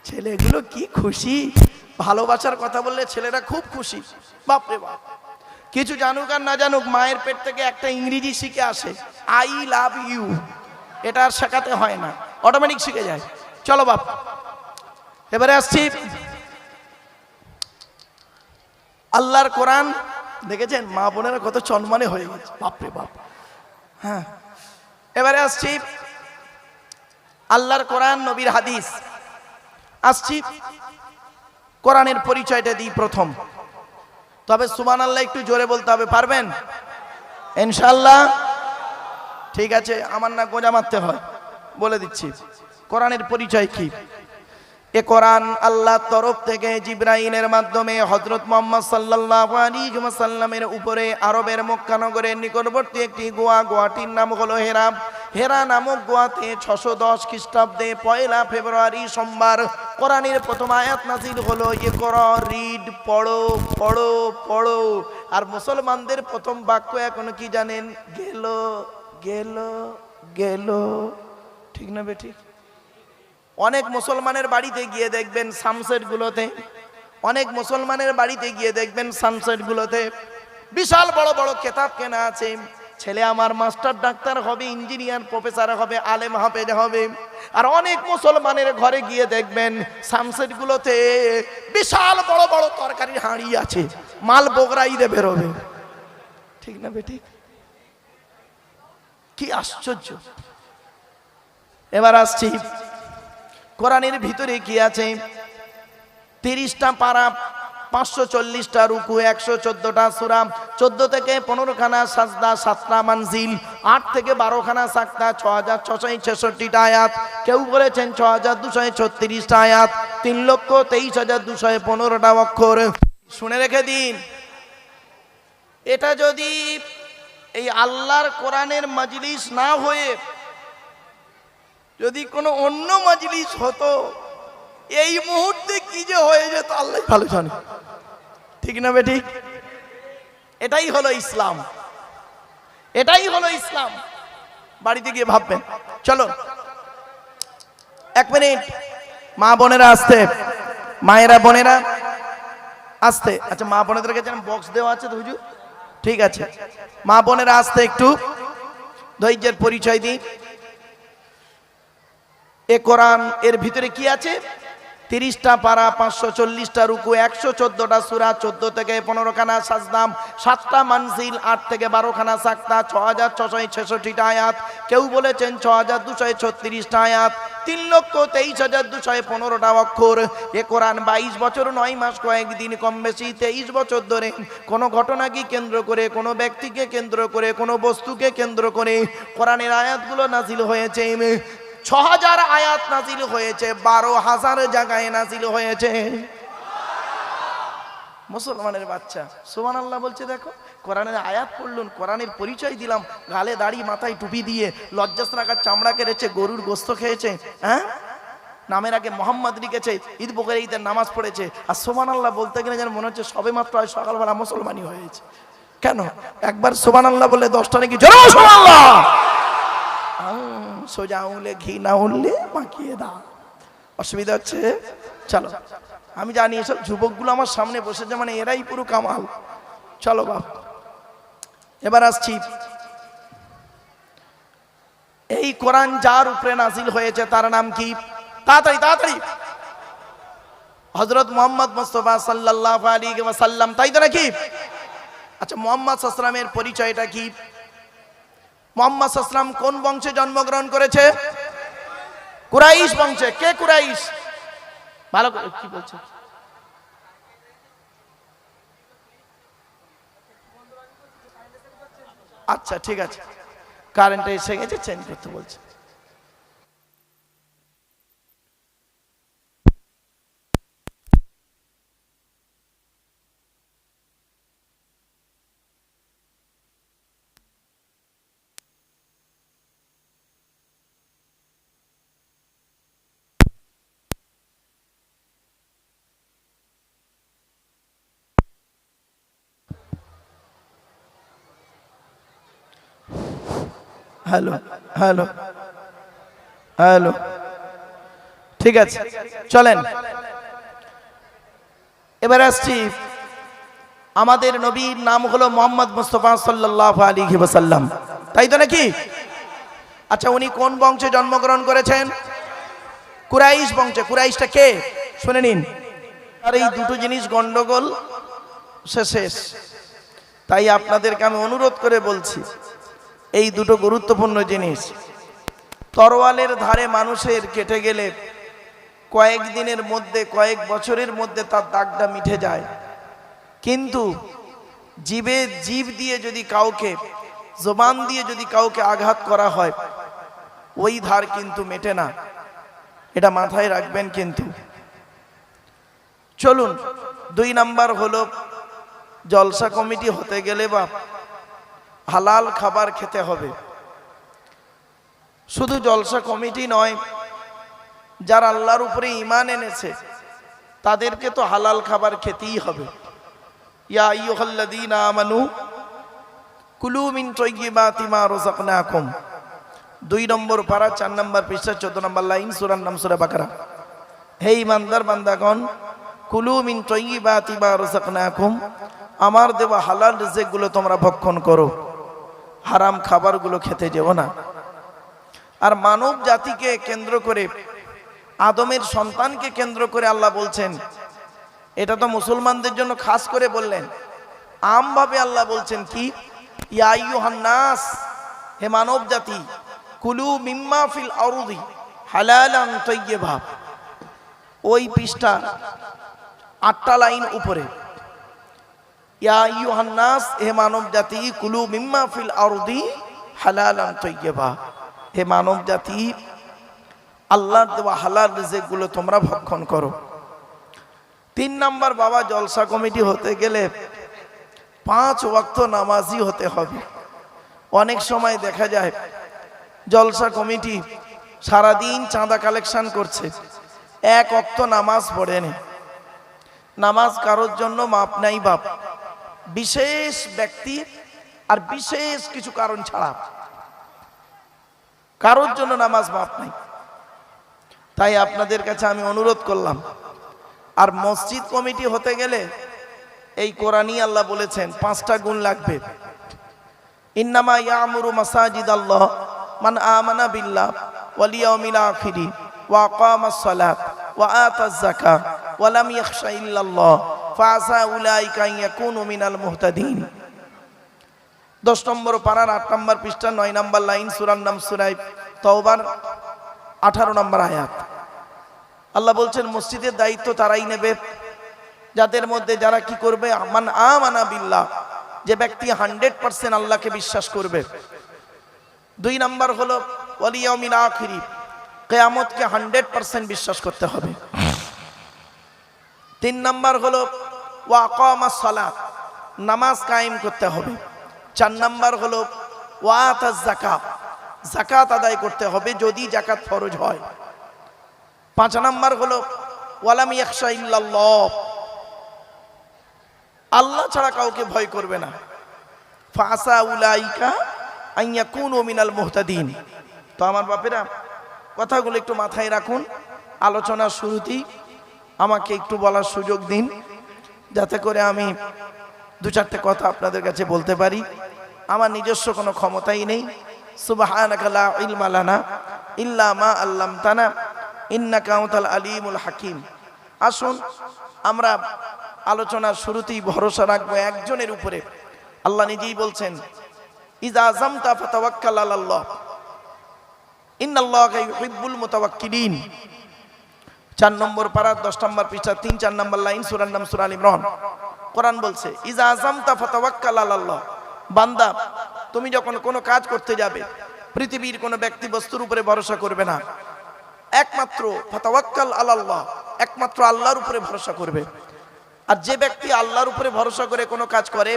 ছেলেগুলো কি খুশি, ভালোবাসার কথা বললে ছেলেরা খুব খুশি। বাপরে বাপ, কিছু জানুক আর না জানুক, মায়ের পেট থেকে একটা ইংরেজি শিখে আসে, আই লাভ ইউ, এটা আর শেখাতে হয় না, অটোমেটিক শিখে যায়। চলো বাপ, এবারে আসছি আল্লাহর কোরআন। দেখেছেন মা বোনেরা কত চনমনে হয়ে গেছে, বাপরে বাপ। হ্যাঁ, এবারে আসছি আল্লাহর কোরআন, নবীর হাদিস। আসছি কোরআনের পরিচয়টা দিই প্রথম, তবে সুবহানাল্লাহ একটু জোরে বলতে হবে, পারবেন ইনশাআল্লাহ? ঠিক আছে, আমার না গোজা মারতে হয়, বলে দিচ্ছি কোরআনের পরিচয় কি। এ কোরআন আল্লাহর তরফ থেকে জিবরাইলের মাধ্যমে হযরত মুহাম্মদ সাল্লাল্লাহু আলাইহি ওয়াসাল্লামের উপরে আরবের মক্কা নগরের নিকটবর্তী একটি গোয়াটির নাম হলো হেরা। হেরা নামক গোয়াতে 610 খ্রিস্টাব্দে 1 ফেব্রুয়ারি সোমবার কোরআনের প্রথম আয়াত নাযিল হলো। ইকরা, রিড, পড়ো পড়ো পড়ো। আর মুসলমানদের প্রথম বাক্য এখন কি জানেন? গেল গেল গেল। ঠিক না বেঠিক? অনেক মুসলমানের বাড়িতে গিয়ে দেখবেন সানসেট গুলোতে, অনেক মুসলমানের বাড়িতে গিয়ে দেখবেন সানসেট গুলোতে বিশাল বড় বড় কিতাব কেনা আছে। ছেলে আমার মাস্টার, ডাক্তার হবে, ইঞ্জিনিয়ার, প্রফেসর হবে, আলেম হাফেজ হবে। আর অনেক মুসলমানের ঘরে গিয়ে দেখবেন সানসেট গুলোতে বিশাল বড় বড় তরকারির হাঁড়ি আছে, মাল বগরাইতে বেরোবে। ঠিক না বেঠিক? কি আশ্চর্য। এবার আসছি কোরআনের ভিতরে কি আছে। 30টা পারা 540টা রুকু, 114টা সূরা, 14 থেকে 15 খানা সাজদা, 7টা মানজিল, 8 থেকে 12 খানা সাকতা, 6666টা আয়াত, কেউ বলেছেন 6236টা আয়াত, 3,23,215টা অক্ষর। শুনে রেখে দিন, এটা যদি এই আল্লাহর কোরআনের মজলিস না হয়ে যদি কোনো অন্য মজলিস হতো, এই মুহূর্তে কি যে হয়ে যেত আল্লাহ ভালো জানে। ঠিক না বে ঠিক? এটাই হলো ইসলাম, এটাই হলো ইসলাম। বাড়িতে গিয়ে ভাববেন। চলো 1 মিনিট, মা বোনেরা আসতে, মায়েরা বোনেরা আসতে। আচ্ছা, মা বোনেদের কাছে বক্স দেওয়া আছে তো হুজুর? ঠিক আছে, মা বোনেরা আসতে, একটু ধৈর্যের পরিচয় দিই। এ কোরআন, এর ভিতরে কি আছে? 30টা পারা, 540টা রুকু, 114টা সূরা, 14 থেকে 15 খানা সাজদা, 7টা মানজিল, 8 থেকে 12 খানা সাকতা, 6666টা আয়াত, কেউ বলেছেন 6236টা আয়াত, 3,23,215টা অক্ষর। এ কোরআন 22 বছর 9 মাস কয়েকদিন, কম বেশি 23 বছর ধরে কোনো ঘটনাকে কেন্দ্র করে, কোনো ব্যক্তিকে কেন্দ্র করে, কোনো বস্তুকে কেন্দ্র করে কোরআনের আয়াতগুলো নাজিল হয়েছে। 6000 আয়াত নাজিল হয়েছে, 12,000 জায়গায় নাজিল হয়েছে। মুসলমানের বাচ্চা সুবহানাল্লাহ বলছে। দেখো, কোরআনের আয়াত পড়লুন, কোরআনের পরিচয় দিলাম, গালে দাড়ি, মাথায় টুপি দিয়ে, লজ্জাস্নাকার চামড়া কেড়েছে, গরুর গোস্ত খেয়েছে, হ্যাঁ, নামের আগে মোহাম্মদ লিখেছে, ঈদ বকরে ঈদের নামাজ পড়েছে, আর সুবহানাল্লাহ বলতে গেলে যেন মনে হচ্ছে সবে মাত্র সকালবেলা মুসলমানই হয়েছে। কেন? একবার সুবহানাল্লাহ বলে 10টা নাকি জোরে সুবহানাল্লাহ। সোজা আঙুলে ঘি না উঠলে মাখিয়ে দাও। অসুবিধা হচ্ছে? চলো, আমি জানি এসব যুবকগুলো আমার সামনে বসেছে মানে এরাই পুরো কামাল। চলো বাপ, এবার আসছি। এই কোরআন যার উপরে নাজিল হয়েছে তার নাম কি? তাড়াতাড়ি তাড়াতাড়ি। হযরত মুহাম্মদ মুস্তাফা সাল্লাল্লাহু আলাইহি ওয়াসাল্লাম, তাই তো নাকি? আচ্ছা, মুহাম্মদ সাল্লাল্লাহু আলাইহি ওয়াসাল্লামের পরিচয়টা কি? মুহাম্মদ সাল্লাল্লাহু আলাইহি ওয়াসাল্লাম কোন বংশে জন্মগ্রহণ করেছে? কুরাইশ বংশে। কে কুরাইশ? ভালো করে কি বলছে? আচ্ছা ঠিক আছে, কারেন্টে এসে গেছে, চেঞ্জ করতে বলছে। হ্যালো হ্যালো হ্যালো, ঠিক আছে চলেন। এবার আসছি, আমাদের নবীর নাম হলো মুহাম্মদ মুস্তাফা সাল্লাল্লাহু আলাইহি ওয়াসাল্লাম, তাই তো নাকি? আচ্ছা, উনি কোন বংশে জন্মগ্রহণ করেছেন? কুরাইশ বংশে। কুরাইশটা কে শুনে নিন। আর এই দুটো জিনিস গন্ডগোল শেষ। তাই আপনাদেরকে আমি অনুরোধ করে বলছি, এই দুটো গুরুত্বপূর্ণ জিনিস। তরোয়ালের ধারে মানুষের কেটে গেলে কয়েক দিনের মধ্যে, কয়েক বছরের মধ্যে তার দাগটা মিটে যায়, কিন্তু জীব দিয়ে যদি কাউকে, জবান দিয়ে যদি কাউকে আঘাত করা হয়, ওই ধার কিন্তু মেটে না। এটা মাথায় রাখবেন কিন্তু। চলুন, 2 নাম্বার হলো, জলসা কমিটি হতে গেলে বা হালাল খাবার খেতে হবে। শুধু জলসা কমিটি নয়, যারা আল্লাহর উপরে ঈমান এনেছে তাদেরকে তো হালাল খাবার খেতেই হবে। ইয়া আইয়ুহাল্লাযীনা আমানু কুলু মিন তাইয়্যিবাতি মা রাযাকনাকুম, 2 নম্বর পারা, 4 নম্বর পৃষ্ঠা, 14 নম্বর লাইন, সূরার নাম সূরা বাকারা। হে ঈমানদার বান্দাগণ, কুলু মিন তাইয়্যিবাতি মা রাযাকনাকুম, আমার দেওয়া হালাল রিজিকগুলো তোমরা ভক্ষণ করো, হারাম খাবারগুলো খেতে যেও না। আর মানব জাতিকে কেন্দ্র করে, আদমের সন্তানকে কেন্দ্র করে আল্লাহ বলছেন, এটা তো মুসলমানদের জন্য খাস করে বললেন, আমভাবে আল্লাহ বলছেন কি? ইয়া আইয়ুহান নাস, হে মানব জাতি, কুলু মিম্মা ফিল আরদি হালালান তাইয়্যিবা। ওই পৃষ্ঠা 8টা লাইন উপরে, ইয়া আইয়ুহান নাস, হে মানব জাতি, কুলু মিম্মা ফিল আরদি হালালান তাইয়্যিবা, হে মানব জাতি আল্লাহর দেওয়া হালাল রিজিকগুলো তোমরা ভক্ষণ করো। 3 নাম্বার, বাবা জলসা কমিটি হতে গেলে 5 ওয়াক্ত নামাজি হতে হবে। অনেক সময় দেখা যায় জলসা কমিটি সারাদিন চাঁদা কালেকশন করছে, 1 ওয়াক্ত নামাজ পড়েনি। নামাজ কারোর জন্য মাপ নাই বাপ, বিশেষ ব্যক্তি আর বিশেষ কিছু কারণ ছাড়া কারোর জন্য নামাজ মাপ নাই। তাই আপনাদের কাছে আমি অনুরোধ করলাম, আর মসজিদ কমিটি হতে গেলে এই কোরআনই আল্লাহ বলেছেন 5টা গুণ লাগবে। ইন্নামা ইয়ামুরু মাসাজিদাল্লাহ মান আমানা বিল্লাহ ওয়াল ইয়াউমিল আখির ওয়া আকামাস সালাত ওয়া আতাজ যাকাত ওয়া লাম ইয়াখশা ইল্লাল্লাহ ফাআসা উলাইকা ইয়াকুনু মিনাল মুহতাদিন। 10 নম্বর পারার 8 নম্বর পৃষ্ঠা 9 নম্বর লাইন, সূরার নাম সূরা তাওবার 18 নম্বর আয়াত। আল্লাহ বলছেন মসজিদের দায়িত্ব তারাই নেবে যাদের মধ্যে যারা কি করবে, মান আমানা বিল্লাহ, যে ব্যক্তি 100% আল্লাহকে বিশ্বাস করবে। 2 নাম্বার হলো ওয়াল ইয়াউমিল আখির, কিয়ামতকে 100% বিশ্বাস করতে হবে। 3 নাম্বার হলো ওয়া আকামাস সালাত, নামাজ কায়েম করতে হবে। 4 নাম্বার হলো ওয়া আতাজ যাকাত, যাকাত আদায় করতে হবে যদি যাকাত ফরজ হয়। 5 নাম্বার হলো ওয়ালাম ইয়াখশা ইল্লাল্লাহ, আল্লাহ ছাড়া কাউকে ভয় করবে না। ফাসা উলাইকা আন ইয়াকুনু মিনাল মুহতাদিন। তো আমার বাপেরা, কথাগুলো একটু মাথায় রাখুন। আলোচনার শুরুতেই আমাকে একটু বলার সুযোগ দিন, যাতে করে আমি 2-4টে কথা আপনাদের কাছে বলতে পারি। আমার নিজস্ব কোনো ক্ষমতাই নেই। সুবহানাকা লা ইলমা লানা ইল্লা মা আল্লামতানা ইন্নাকা আনতাল আলিমুল হাকিম। আসুন আমরা আলোচনার শুরুতেই ভরসা রাখবো একজনের উপরে। আল্লাহ নিজেই বলছেন, ইযা আযামতা ফাতাওয়াক্কাল আলাল্লাহ ইন্নাল্লাহা ইউহিব্বুল মুতাওয়াক্কিলিন। 4 নম্বর পারা 10 নম্বর পৃষ্ঠা 3-4 নম্বর লাইন, সূরার নাম সূরা আল ইমরান। কোরআন বলছে, ইযা আযামতা ফাতাওয়াক্কাল আলাল্লাহ, বান্দা তুমি যখন কোনো কাজ করতে যাবে, পৃথিবীর কোনো ব্যক্তি বস্তুর উপরে ভরসা করবে না, একমাত্র ফাতাওয়াক্কাল আলাল্লাহ, একমাত্র আল্লাহর উপরে ভরসা করবে। আর যে ব্যক্তি আল্লাহর উপরে ভরসা করে কোনো কাজ করে,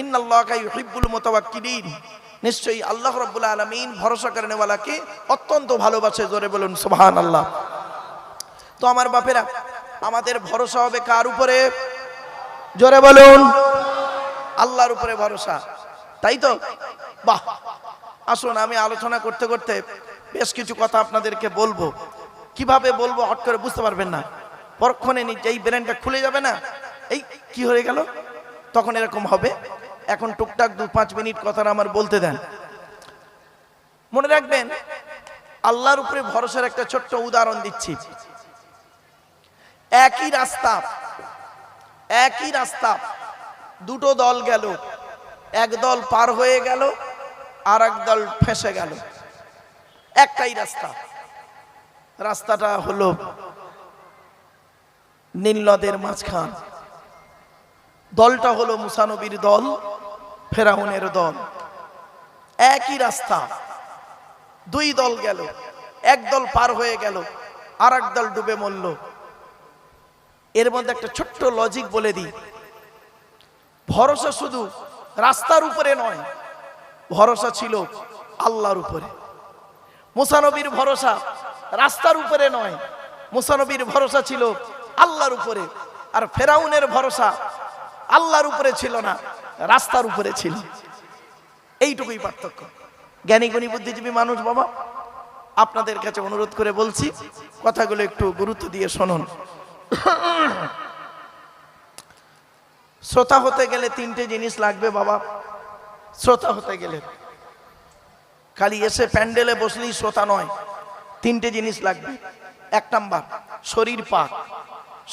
ইন্নাল্লাহা ইউহিব্বুল মুতাওয়াক্কিলিন, নিশ্চয়ই আল্লাহ রাব্বুল আলামিন ভরসা করেনেওয়ালাকে অত্যন্ত ভালোবাসে। জোরে বলুন সুবহানাল্লাহ। তো আমার বাপেরা, আমাদের ভরসা হবে কার উপরে? জোরে বলুন, আল্লাহর উপরে ভরসা, তাই তো? বাহ, আসুন আমি আলোচনা করতে করতে বেশ কিছু কথা আপনাদেরকে বলবো। কিভাবে বলবো হট করে বুঝতে পারবেন না, পরক্ষণে এই ব্রেনটা খুলে যাবে না, এই কি হয়ে গেল, তখন এরকম হবে। এখন টুকটাক 2-5 মিনিট কথা আমার বলতে দেন। মনে রাখবেন, আল্লাহর উপরে ভরসার একটা ছোট্ট উদাহরণ দিচ্ছি। একই রাস্তা 2টো দল গেল, এক দল পার হয়ে গেল আর এক দল ফেঁসে গেল। একটাই রাস্তাটা হলো নীল নদের মাঝখান। দলটা হলো মুসা নবীর দল, ফেরাউনের দল। একই রাস্তা, 2 দল গেল, এক দল পার হয়ে গেল আর এক দল ডুবে মরল। এর মধ্যে একটা ছোট্ট লজিক বলে দিই, ভরসা শুধু রাস্তার উপরে নয়, ভরসা ছিল আল্লাহর উপরে। মুসা নবীর ভরসা রাস্তার উপরে নয়, মুসা নবীর ভরসা ছিল আল্লাহর উপরে। আর ফেরাউনের ভরসা আল্লাহর উপরে ছিল না, রাস্তার উপরে ছিল। এইটুকুই পার্থক্য। জ্ঞানী গুণী বুদ্ধিজীবী মানুষ বাবা, আপনাদের কাছে অনুরোধ করে বলছি, কথাগুলো একটু গুরুত্ব দিয়ে শুনুন। শ্রোতা হতে গেলে 3টে জিনিস লাগবে বাবা। শ্রোতা হতে গেলে খালি এসে প্যান্ডেলে বসলেই শ্রোতা নয়, 3টে জিনিস লাগবে। 1 নাম্বার, শরীর পাক,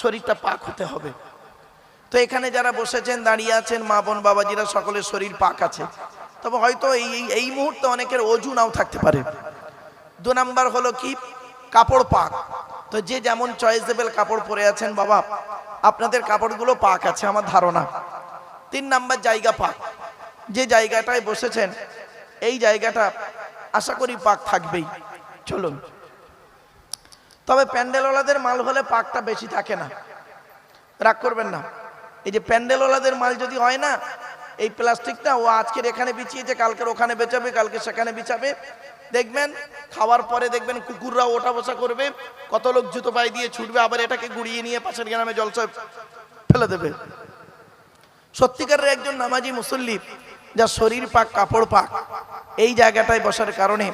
শরীরটা পাক হতে হবে। তো এখানে যারা বসেছেন, দাঁড়িয়ে আছেন, মা বোন বাবাজিরা, সকলের শরীর পাক আছে। তবে হয়তো এই মুহূর্তে অনেকের অজু নাও থাকতে পারে। 2 নাম্বার হলো কি, কাপড় পাক। তো যে যেমন চয়েসেবল কাপড় পরে আছেন বাবা, আপনাদের কাপড়গুলো পাক আছে আমার ধারণা। 3 নাম্বার জায়গা পাক। যে জায়গাটায় বসেছেন এই জায়গাটা আশা করি পাক থাকবেই। চলুন, তবে প্যান্ডেলওয়ালাদের মাল হলে পাকটা বেশি থাকে না, রাগ করবেন না। এই যে প্যান্ডেলওয়ালাদের মাল যদি হয় না, এই প্লাস্টিকটা ও আজকের এখানে বিছিয়েছে, কালকের ওখানে বেচাবে, কালকে সেখানে বিছাবে, দেখবেন খাওয়ার পরে দেখবেন কুকুররা ওঠা বসা করবে, কত লোক জুতো পায়ে দিয়ে ছুটবে, আবার এটাকে গুড়িয়ে নিয়ে পাশের গ্রামে জলসায় ফেলে দেবে। সত্যিকারের একজন নামাজি মুসল্লি যার শরীর পাক কাপড় পাক, এই জায়গাটায় বসার কারণে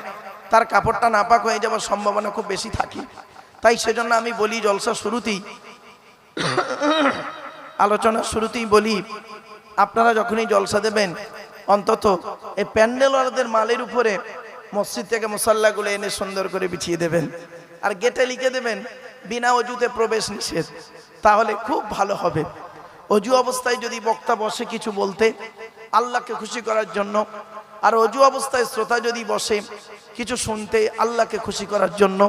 তার কাপড়টা নাপাক হয়ে যাওয়ার সম্ভাবনা খুব বেশি থাকে। তাই সেজন্য আমি বলি জলসা শুরুতেই, আলোচনার শুরুতেই বলি, আপনারা যখনই জলসা দেবেন অন্তত এই প্যান্ডেলওয়ালাদের মালের উপরে মসজিদ থেকে মুসাল্লাগুলো এনে সুন্দর করে বিছিয়ে দেবেন, আর গেটে লিখে দেবেন বিনা অজুতে প্রবেশ নিষেধ। তাহলে খুব ভালো হবে। অজু অবস্থায় যদি বক্তা বসে কিছু বলতে আল্লাহকে খুশি করার জন্য, আর অজু অবস্থায় শ্রোতা যদি বসে কিছু শুনতে আল্লাহকে খুশি করার জন্য,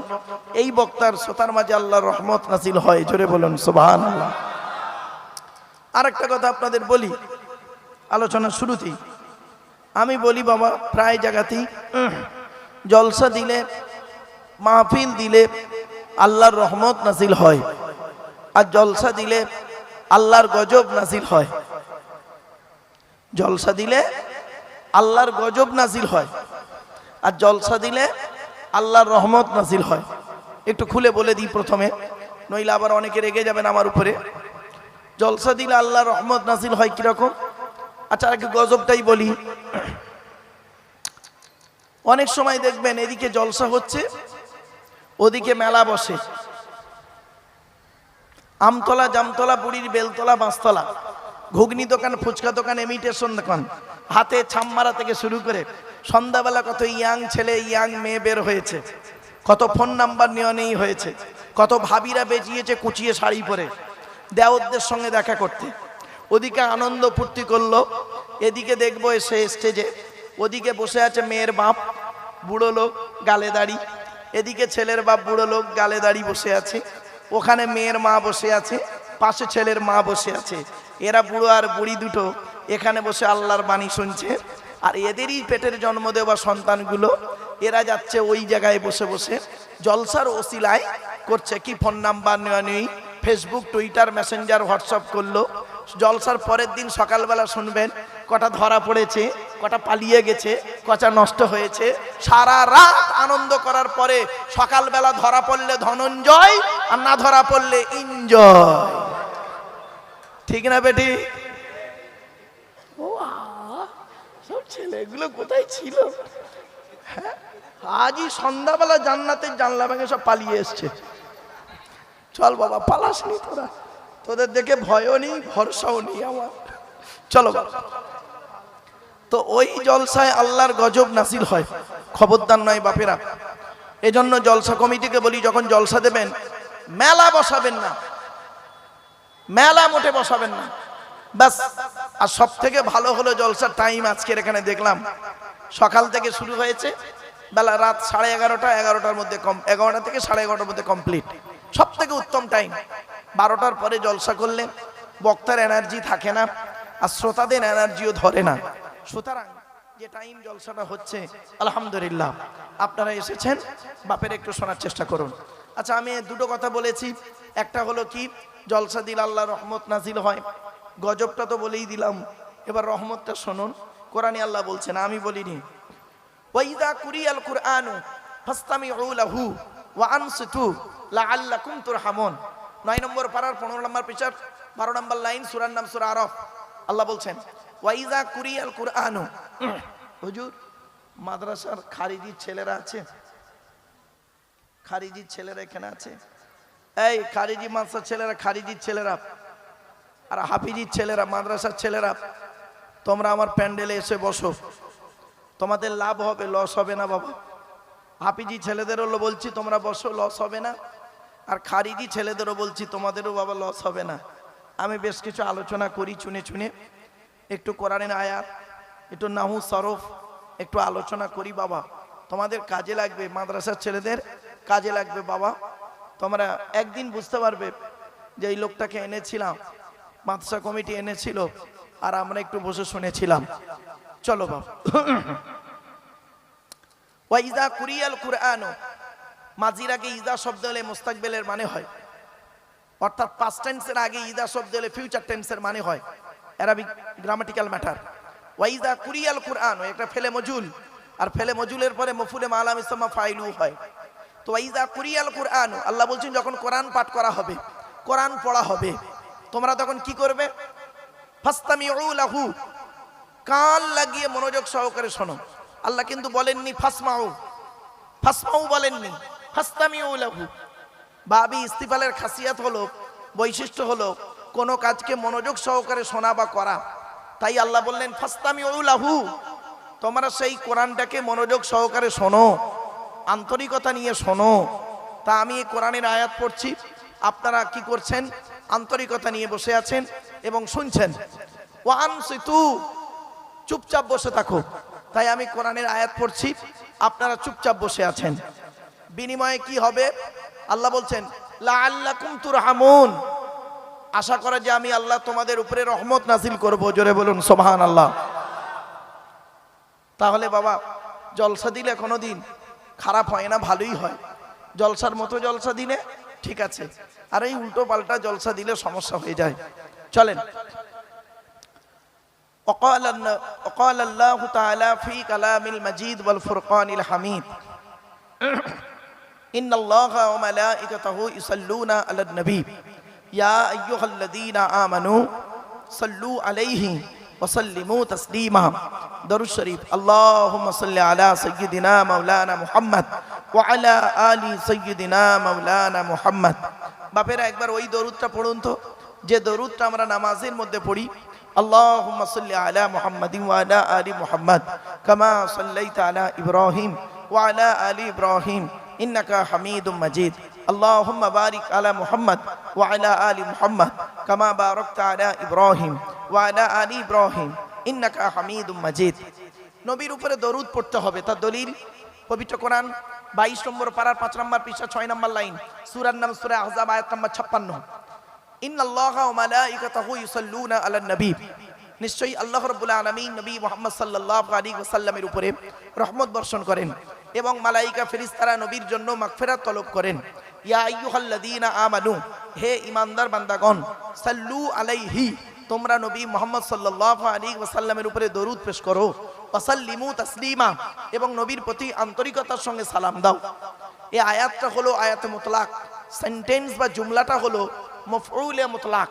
এই বক্তার শ্রোতার মাঝে আল্লাহর রহমত নাজিল হয়। জোরে বলুন সুবহানাল্লাহ। আর একটা কথা আপনাদের বলি আলোচনার শুরুতেই, আমি বলি বাবা প্রায় জায়গাতেই জলসা দিলে, মাহফিল দিলে আল্লাহর রহমত নাজিল হয়, আর জলসা দিলে আল্লাহর গজব নাজিল হয়। জলসা দিলে আল্লাহর গজব নাজিল হয়, আর জলসা দিলে আল্লাহর রহমত নাজিল হয়। একটু খুলে বলে দিই প্রথমে, নইলে আবার অনেকে রেগে যাবেন আমার উপরে। জলসা দিলে আল্লাহর রহমত নাজিল হয় কিরকম? আচ্ছা আগে গজবটাই বলি। অনেক সময় দেখবেন এদিকে জলসা হচ্ছে, ওদিকে মেলা বসে, আমতলা, জামতলা, বুড়ির বেলতলা, বাঁশতলা, ঘুগনি দোকান, ফুচকা দোকান, ইমিটেশন দোকান, হাতে ছামমারা থেকে শুরু করে সন্ধ্যাবেলা কত ইয়াং ছেলে ইয়াং মেয়ে বের হয়েছে, কত ফোন নাম্বার নেওয়ানেই হয়েছে, কত ভাবিরা বেজিয়েছে কুচিয়ে শাড়ি পরে দেওরদের সঙ্গে দেখা করতে। ওদিকে আনন্দ ফুর্তি করলো, এদিকে দেখবো এসে স্টেজে ওদিকে বসে আছে মেয়ের বাপ বুড়ো লোক গালে দাড়ি, এদিকে ছেলের বাপ বুড়ো লোক গালে দাড়ি বসে আছে, ওখানে মেয়ের মা বসে আছে, পাশে ছেলের মা বসে আছে। এরা বুড়ো আর বুড়ি দুটো এখানে বসে আল্লাহর বাণী শুনছে, আর এদেরই পেটের জন্ম দেওয়া সন্তানগুলো এরা যাচ্ছে ওই জায়গায় বসে বসে জলসার ওসিলায় করছে কি ফোন নাম্বার নেওয়া নেই, ফেসবুক, টুইটার, মেসেঞ্জার, হোয়াটসঅ্যাপ করলো। জলসার পরের দিন সকালবেলা শুনবেন কটা ধরা পড়েছে, কটা পালিয়ে গেছে, কটা নষ্ট হয়েছে। সারা রাত আনন্দ করার পরে সকালবেলা ধরা পড়লে ধনঞ্জয়, আর না ধরা পড়লে ইনজয়। ঠিক না বেটি? ও সব ছেলেগুলো কোথায় ছিল? হ্যাঁ, আজই সন্ধ্যাবেলা জান্নাতের জানলা ভেঙে সব পালিয়ে এসছে। চল বাবা পালাস নি তোরা, তোদের দেখে ভয়ও নেই ভরসাও নেই আমার। চলো বাবা। তো ওই জলসায় আল্লাহর গজব নাজিল হয়, খবরদার নয় বাপেরা। এজন্য জলসা কমিটিকে বলি যখন জলসা দেবেন মেলা বসাবেন না, মেলা মোটে বসাবেন না ব্যাস। আর সব থেকে ভালো হলো জলসার টাইম আজকের এখানে দেখলাম সকাল থেকে শুরু হয়েছে, বেলা রাত 11:30, 11টার মধ্যে 11টা থেকে 11:30টার মধ্যে কমপ্লিট। সব থেকে উত্তম টাইম। 12টার পরে জলসা করলে বক্তার এনার্জি থাকে না, আর শ্রোতাদের এনার্জিও ধরে না। সুতরাং যে টাইম জলসাটা হচ্ছে আলহামদুলিল্লাহ আপনারা এসেছেন, বাপের একটু শোনার চেষ্টা করুন। আচ্ছা আমি দুটো কথা বলেছি, একটা হলো কি জলসা দিল আল্লাহ রহমত নাজিল হয়, গজবটা তো বলেই দিলাম, এবার রহমতটা শুনুন। কোরআনে আল্লাহ বলছেন, আমি বলিনি, ওয়াইদা কুরিয়াল কুরআনু ফাসতামিউ লাহু ওয়া আনসিতু লাআল্লাকুম তুরহামুন। 9 নম্বর পারার 15 নম্বর পৃষ্ঠার 12 নম্বর লাইন, সূরার নাম সূরা আরাফ। আল্লাহ বলছেন ওয়াইদা কুরিয়াল কুরআনু। হুজুর মাদ্রাসার খারিজি ছেলেরা আছে? খারিজি ছেলেরা এখানে আছে? এই খারিজি মাদ্রাসার ছেলেরা, খারিজির ছেলেরা আর হাফিজির ছেলেরা, মাদ্রাসার ছেলেরা, তোমরা আমার প্যান্ডেলে এসে বসো, তোমাদের লাভ হবে, লস হবে না বাবা। হাফিজি ছেলেদেরও বলছি তোমরা বসো, লস হবে না। আর খারিজি ছেলেদেরও বলছি তোমাদেরও বাবা লস হবে না। আমি বেশ কিছু আলোচনা করি চুনে চুনে, একটু কোরআনের আয়াত, একটু নাহু সরফ একটু আলোচনা করি বাবা, তোমাদের কাজে লাগবে। মাদ্রাসার ছেলেদের কাজে লাগবে বাবা। তোমরা একদিন বুঝতে পারবে যে এই লোকটাকে এনেছিলাম, মাদ্রাসা কমিটি এনেছিল, আর আমরা একটু বসে শুনেছিলাম। চলো বাবা। ওয়াইজা কুরিয়াল কুরআন, মাজির আগে ইজা শব্দ হলে মুস্তাকবিলের মানে হয়, অর্থাৎ পাস্ট টেন্সের আগে ইজা শব্দ হলে ফিউচার টেন্সের মানে হয়, অ্যারাবিক গ্রামাটিক্যাল ম্যাটার। ওয়াইজা কুরিয়াল কুরআন একটা ফেলে মজুল, আর ফেলে মজুলের পরে মফুলে মালাম ইসমা ফাইলু হয়। তো ওয়াইজা কুরিয়াল কুরআন, আল্লাহ বলছেন যখন কোরআন পাঠ করা হবে, কোরআন পড়া হবে, তোমরা তখন কি করবে? ফাসতামিউ লাহু, কান লাগিয়ে মনোযোগ সহকারে শোনো। আল্লাহ কিন্তু বলেননি ফাসমাউ, ফাসমাউ বলেননি, ফাসতামিউ লাহু। বাবি ইস্তিফালের খাসিয়াত হলো, বৈশিষ্ট্য হলো কোন কাজকে মনোযোগ সহকারে শোনা বা করা। তাই আল্লাহ বললেন ফাসতামিউ লাহু, তোমরা সেই কোরআনটাকে মনোযোগ সহকারে শোনো, আন্তরিকতা নিয়ে শোনো। তা আমি এই কোরআনের আয়াত পড়ছি, আপনারা কি করছেন? আন্তরিকতা নিয়ে বসে আছেন এবং শুনছেন। ওয়ানসিতু, চুপচাপ বসে থাকো। তাই আমি কোরআনের আয়াত পড়ছি, আপনারা চুপচাপ বসে আছেন। বিনিময়ে কি হবে? আল্লাহ বলছেন লাআল্লাকুম তুরহামুন, আশা করে যে আমি আল্লাহ তোমাদের উপরে রহমত নাজিল করব। জোরে বলুন সুবহানাল্লাহ। তাহলে বাবা, জলসা দিলে কোনোদিন খারাপ হয় না, ভালোই হয়। জলসার মতো জলসা দিলে ঠিক আছে, আর এই উল্টো পাল্টা জলসা দিলে সমস্যা হয়ে যায়। চলেন। وقال الله تعالى في كلام المجيد والفرقان الحميد إن الله وملائكته يصلون على النبي يا أيها الذين آمنوا صلوا عليه وسلموا تسليما। درود شريف اللهم صل على سيدنا مولانا محمد وعلى آل سيدنا مولانا محمد। বাপেরা একবার ওই দরুদটা পড়ুন তো, যে দরুদটা আমরা নামাজের মধ্যে পড়ি। اللهم صل على محمد وعلى آل محمد كما صليت على إبراهيم وعلى آل إبراهيم إنك حميد مجيد اللهم بارك على محمد وعلى آل محمد كما باركت على إبراهيم وعلى آل إبراهيم إنك حميد مجيد। নবীর উপরে দরুদ পড়তে হবে, তার দলিল পবিত্র কোরআন 22 নম্বর পারার 5 নম্বর পৃষ্ঠা 6 নম্বর লাইন, সূরার নাম সূরা আহজাব আয়াত নম্বর 56। ইন্নাল্লাহা ওয়া মালাইকাতাহু ইউসাল্লুনা আলান নবী, নিশ্চয়ই আল্লাহ রাব্বুল আলামিন নবী মুহাম্মদ সাল্লাল্লাহু আলাইহি ওয়াসাল্লামের উপরে রহমত বর্ষণ করেন এবং মালাইকা ফেরেশতারা নবীর জন্য মাগফিরাত তলব করেন। ইয়া আইয়ুহাল্লাযীনা আমানু, হে ঈমানদার বান্দাগণ, সাল্লু আলাইহি, তোমরা নবী মুহাম্মদ সাল্লাল্লাহু আলাইহি ওয়াসাল্লামের উপরে দরুদ পেশ করো। ওয়াসাল্লিমু তাসলিমা, এবং নবীর প্রতি আন্তরিকতার সঙ্গে সালাম দাও। এই আয়াতটা হলো আয়াতে মুতলাক, সেন্টেন্স বা জুমলাটা হলো মফউলে মুতলাক,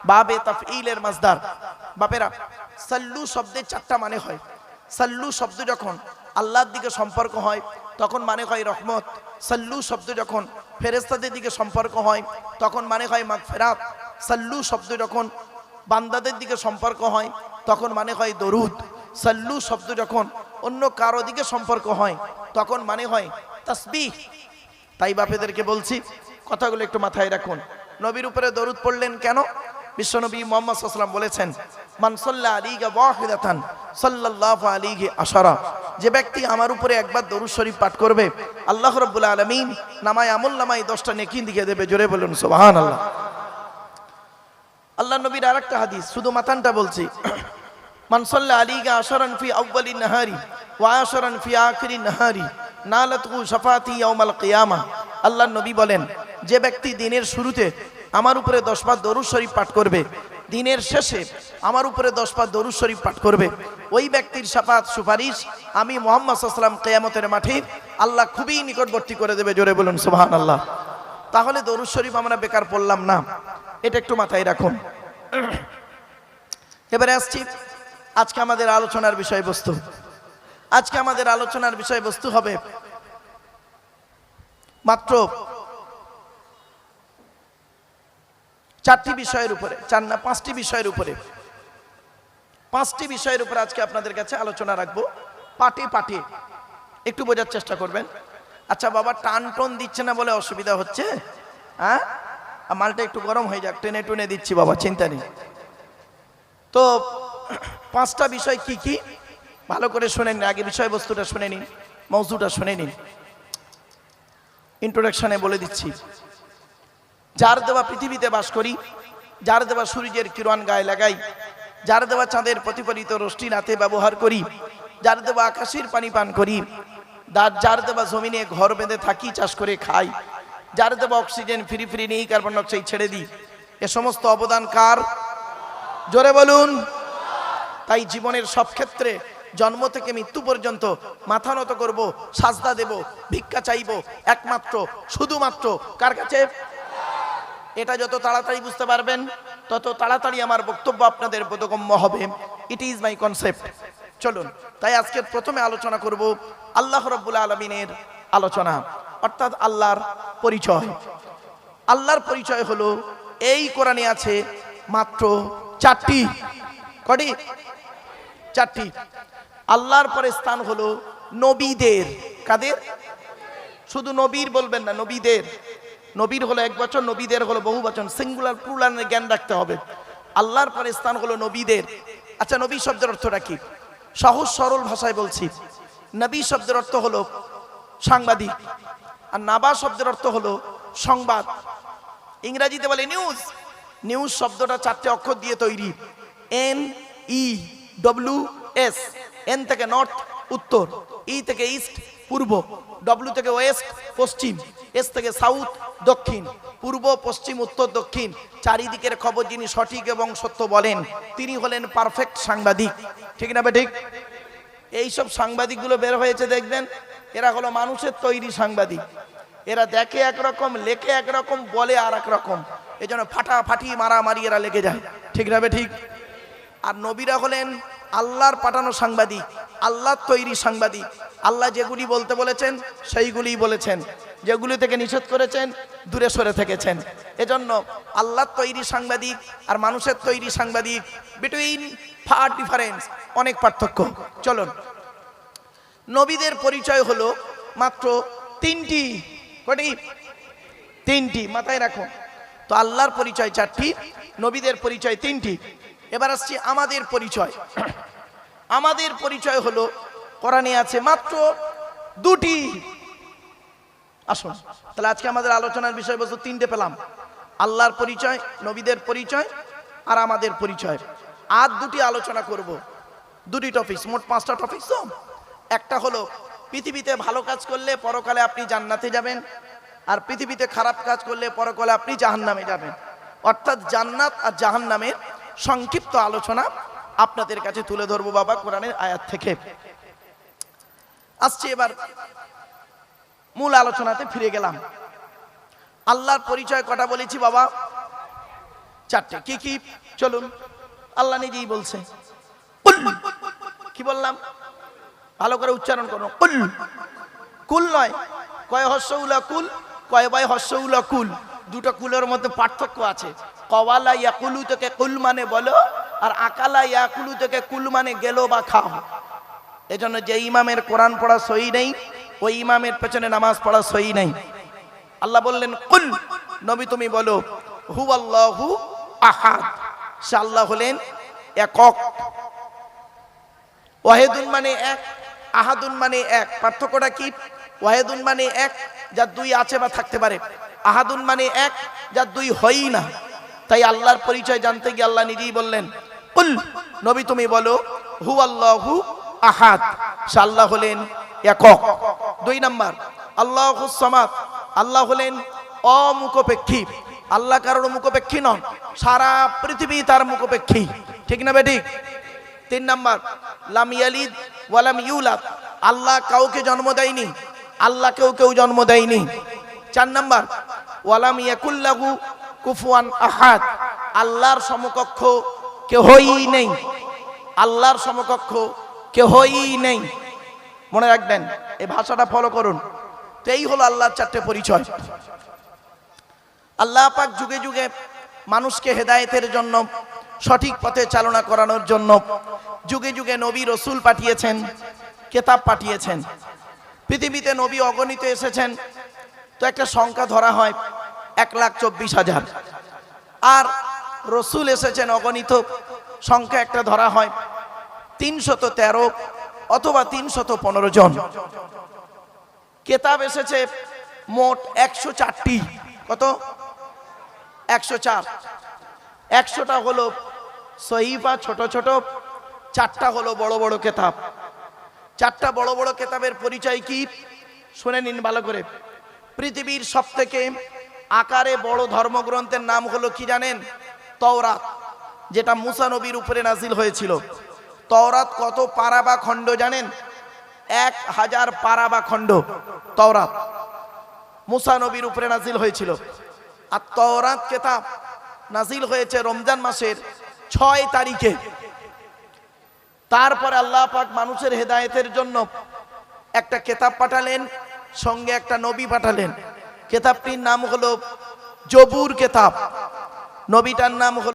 বাবে তাফঈলের মাসদার। বাপেরা, সাল্লু শব্দের 4টা মানে হয়। সাল্লু শব্দ যখন আল্লাহর দিকে সম্পর্ক হয় তখন মানে হয় রহমত। সাল্লু শব্দ যখন ফেরেশতাদের দিকে সম্পর্ক হয় তখন মানে হয় মাগফিরাত। সাল্লু শব্দ যখন বান্দাদের দিকে সম্পর্ক হয় তখন মানে হয় দরুদ। সাল্লু শব্দ যখন অন্য কারো দিকে সম্পর্ক হয় তখন মানে হয় তাসবিহ। তাই বাপেদেরকে বলছি, কথাগুলো একটু মাথায় রাখুন। নবীর উপরে দরুদ পড়লেন কেন? বিশ্বনবী মুহাম্মদ সাল্লাল্লাহু আলাইহি ওয়াসাল্লাম বলেছেন, মান সাল্লা আলাইহি ওয়াহিদাতান সাল্লাল্লাহু আলাইহি আশারা, যে ব্যক্তি আমার উপরে একবার দরুদ শরীফ পাঠ করবে আল্লাহ রাব্বুল আলামিন নামায় আমল নামায় 10টা নেকি লিখে দেবে। জোরে বলুন সুবহানাল্লাহ। আল্লাহ নবীর আরেকটা হাদিস, শুধু মাথানটা বলছি, মান সাল্লা আলাইহি আশারান ফি আউয়ালিন নাহারি ওয়া আশারান ফি আখিরিন নাহারি নালাতহু শাফাতি ইয়াউমাল কিয়ামাহ। আল্লাহ নবী বলেন, যে ব্যক্তি দিনের শুরুতে আমার উপরে 10 বার দরুদ শরীফ পাঠ করবে, দিনের শেষে আমার উপরে 10 বার দরুদ শরীফ পাঠ করবে, ওই ব্যক্তির শাফাত সুপারিশ আমি মুহাম্মদ সাল্লাল্লাহু আলাইহি ওয়াসাল্লাম কিয়ামতের মাঠে আল্লাহ খুবই নিকটবর্তী করে দেবে। জোরে বলুন সুবহানাল্লাহ। তাহলে দরুদ শরীফ আমরা বেকার পড়লাম না, এটা একটু মাথায় রাখুন। এবারে আসছি আজকে আমাদের আলোচনার বিষয়বস্তু। আজকে আমাদের আলোচনার বিষয়বস্তু হবে মাত্র 4টি বিষয়ের উপরে, 4 না 5টি বিষয়ের উপরে, 5টি বিষয়ের উপরে আজকে আপনাদের কাছে আলোচনা রাখবো। পাটে পাটে একটু বোঝার চেষ্টা করবেন। আচ্ছা বাবা, টান টোন দিচ্ছে না বলে অসুবিধা হচ্ছে? হ্যাঁ, মালটা একটু গরম হয়ে যাক, টেনে টুনে দিচ্ছি বাবা, চিন্তা নেই। তো 5টা বিষয় কি কি ভালো করে শুনে নিন, আগে বিষয়বস্তুটা শুনে নিন, মওজুটা শুনে নিন। ইন্ট্রোডাকশনে বলে দিচ্ছি, যার দেওয়া পৃথিবীতে বাস করি, যার দেওয়া সূর্যের কিরণ গায়ে লাগাই, যার দেওয়া চাঁদের প্রতিফলিত রশ্মি রাতে ব্যবহার করি, যার দেওয়া আকাশের পানি পান করি, যার দেওয়া জমিনে ঘর বেঁধে থাকি, চাষ করে খাই, যার দেওয়া অক্সিজেন ফ্রি ফ্রি নেই, কার্বন ডাইঅক্সাইড ছেড়ে দিই, এ সমস্ত অবদান কার? জোরে বলুন। তাই জীবনের সব ক্ষেত্রে জন্ম থেকে মৃত্যু পর্যন্ত মাথা নত করব, সাজদা দেব, ভিক্ষা চাইব একমাত্র শুধুমাত্র কার কাছে? এটা যত তাড়াতাড়ি বুঝতে পারবেন তত তাড়াতাড়ি আমার বক্তব্য আপনাদের বোধগম্য হবে। It is my concept. চলুন, তাই আজকে প্রথমে আলোচনা করব আল্লাহ রাব্বুল আলামিনের আলোচনা, অর্থাৎ আল্লাহর পরিচয়। আল্লাহর পরিচয় হলো, এই কোরআনে আছে মাত্র 4টি। কটি? 4টি। আল্লাহর পরে স্থান হলো নবীদের। কাদের? শুধু নবীর বলবেন না, নবীদের। নবীর হলো এক বচন, নবীদের হলো বহু বচন, সিঙ্গুলার প্লুরালের জ্ঞান রাখতে হবে। আল্লাহর পরে স্থান হলো নবীদের। আচ্ছা, নবী শব্দের অর্থটা কি? সহজ সরল ভাষায় বলছি, নবী শব্দের অর্থ হলো সাংবাদিক, আর নাবা শব্দের অর্থ হলো সংবাদ। ইংরেজিতে বলে নিউজ। নিউজ শব্দটা 4টে অক্ষর দিয়ে তৈরি, NEWS। এন থেকে নর্থ উত্তর, ই থেকে ইস্ট পূর্ব, ডব্লিউ থেকে ওয়েস্ট পশ্চিম, এস থেকে সাউথ দক্ষিণ, পূর্ব পশ্চিম উত্তর দক্ষিণ, চারিদিকের খবর যিনি সঠিক এবং সত্য বলেন তিনি হলেন পারফেক্ট সাংবাদিক। ঠিক না ঠিক? এইসব সাংবাদিকগুলো বের হয়েছে দেখবেন, এরা হলো মানুষের তৈরি সাংবাদিক। এরা দেখে একরকম, লেখে একরকম, বলে আর এক রকম। এই জন্য ফাটাফাটি মারামারি এরা লেগে যায়। ঠিক না ঠিক? আর নবীরা হলেন আল্লাহর পাঠানো সাংবাদিক, আল্লাহর তৈরি সাংবাদিক। আল্লাহ যেগুলি বলতে বলেছেন সেইগুলিই বলেছেন, যেগুলি থেকে নিষেধ করেছেন দূরে সরে থেকেছেন। এজন্য আল্লাহর তৈরি সাংবাদিক আর মানুষের তৈরি সাংবাদিক, বিটুইন ফার ডিফারেন্স, অনেক পার্থক্য। চলুন, নবীদের পরিচয় হলো মাত্র 3টি। কটি? 3টি, মাথায় রাখুন। তো আল্লাহর পরিচয় 4টি, নবীদের পরিচয় 3টি। এবার আসছি আমাদের পরিচয়। আমাদের পরিচয় হলো, কোরআনে আছে মাত্র 2টি। আসুন, তাহলে আজকে আমাদের আলোচনার বিষয়বস্তু 3টে পেলাম, আল্লাহর পরিচয়, নবীদের পরিচয় আর আমাদের পরিচয়। আর 2টি আলোচনা করব, 2টি টপিক, মোট 5টা টপিক। তো একটা হলো পৃথিবীতে ভালো কাজ করলে পরকালে আপনি জান্নাতে যাবেন, আর পৃথিবীতে খারাপ কাজ করলে পরকালে আপনি জাহান্নামে যাবেন। অর্থাৎ জান্নাত আর জাহান্নামের সংক্ষিপ্ত আলোচনা আপনাদের কাছে তুলে ধরবো বাবা, কোরআনের আয়াত থেকে। আসছে এবার মূল আলোচনাতে ফিরে গেলাম। আল্লাহর পরিচয় কটা বলেছি বাবা? 4টে। কি কি? চলুন, আল্লাহ নিজেই বলছে। কি বললাম? ভালো করে উচ্চারণ করুন। কুল। কুল নয়, কয় হস্যউলা কুল, কয় বাই হস্যউলা কুল। দুটো কুলের মধ্যে পার্থক্য আছে। কওয়ালা ইয়াকুলু থেকে কুল মানে বলো, আর আকালা ইয়াকুলু থেকে কুল মানে গেল বা খাও। এজন্য যে ইমামের কোরআন পড়া সহি নেই, ওই ইমামের পেছনে নামাজ পড়া সহি নেই। আল্লাহ বললেন কুল, নবী তুমি বলো, হুয়াল্লাহু আহাদ, সে আল্লাহ হলেন একক। ওয়াহিদুন মানে এক, আহাদুন মানে এক। পার্থক্যটা কি? ওয়াহিদুন মানে এক, যার 2 আছে বা থাকতে পারে। আহাদুন মানে এক, যার 2 হয়ই না। তাই আল্লাহর পরিচয় জানতে গিয়ে আল্লাহ নিজেই বললেন কুল, নবী তুমি বলো, হুয়াল্লাহু আহাদ, সে আল্লাহ হলেন একক। 2 নাম্বার, আল্লাহুস সামাদ, আল্লাহ হলেন অমুখপেক্ষী। আল্লাহ কারোর মুখপেক্ষী নন, সারা পৃথিবী তার মুখপেক্ষী। ঠিক না বেঠিক? 3 নাম্বার, লাম ইয়ালিদ ওয়া লাম ইউলাদ, আল্লাহ কাউকে জন্ম দেয়নি, আল্লাহ কেউ জন্ম দেয়নি। 4 নাম্বার, ওয়ালাম ইয়াকুল্লাহু কুফুয়ান আহাদ, আল্লাহর সমকক্ষ কেউই নেই, আল্লাহর সমকক্ষ কেউই নেই। মনে রাখবেন, এই ভাষাটা ফলো করুন। তো এই হলো আল্লাহর 4টে পরিচয়। আল্লাহ পাক যুগে যুগে মানুষকে হেদায়েতের জন্য, সঠিক পথে চালনা করানোর জন্য যুগে যুগে নবী রসুল পাঠিয়েছেন, কিতাব পাঠিয়েছেন। পৃথিবীতে নবী অগণিত এসেছেন, তো একটা সংখ্যা ধরা হয় 1,24,000। আর রসুল এসেছেন অগণিত, সংখ্যা একটা ধরা হয় 313 অথবা 315 জন। কিতাব এসেছে মোট 104টি। কত? 104। 100টা হলো সহিফা ছোট ছোট, 4টা হলো বড় বড় কিতাব। 4টা বড় বড় কিতাবের পরিচয় কি শুনে নিন ভালো করে। পৃথিবীর সবথেকে আকারে বড় ধর্মগ্রন্থের নাম হলো কি জানেন? তাওরাত, যেটা মুসা নবীর উপরে নাজিল হয়েছিল। তাওরাত কত পারা বা খণ্ড জানেন? 1000 পারা বা খণ্ড তাওরাত মুসা নবীর উপরে নাজিল হয়েছিল। আর তাওরাত কিতাব নাজিল হয়েছে রমজান মাসের 6 তারিখে। তারপরে আল্লাহ পাক মানুষের হেদায়েতের জন্য একটা কিতাব পাঠালেন, সঙ্গে একটা নবী পাঠালেন। কিতাবটির নাম হলো জবুর কিতাব, নবীটার নাম হলো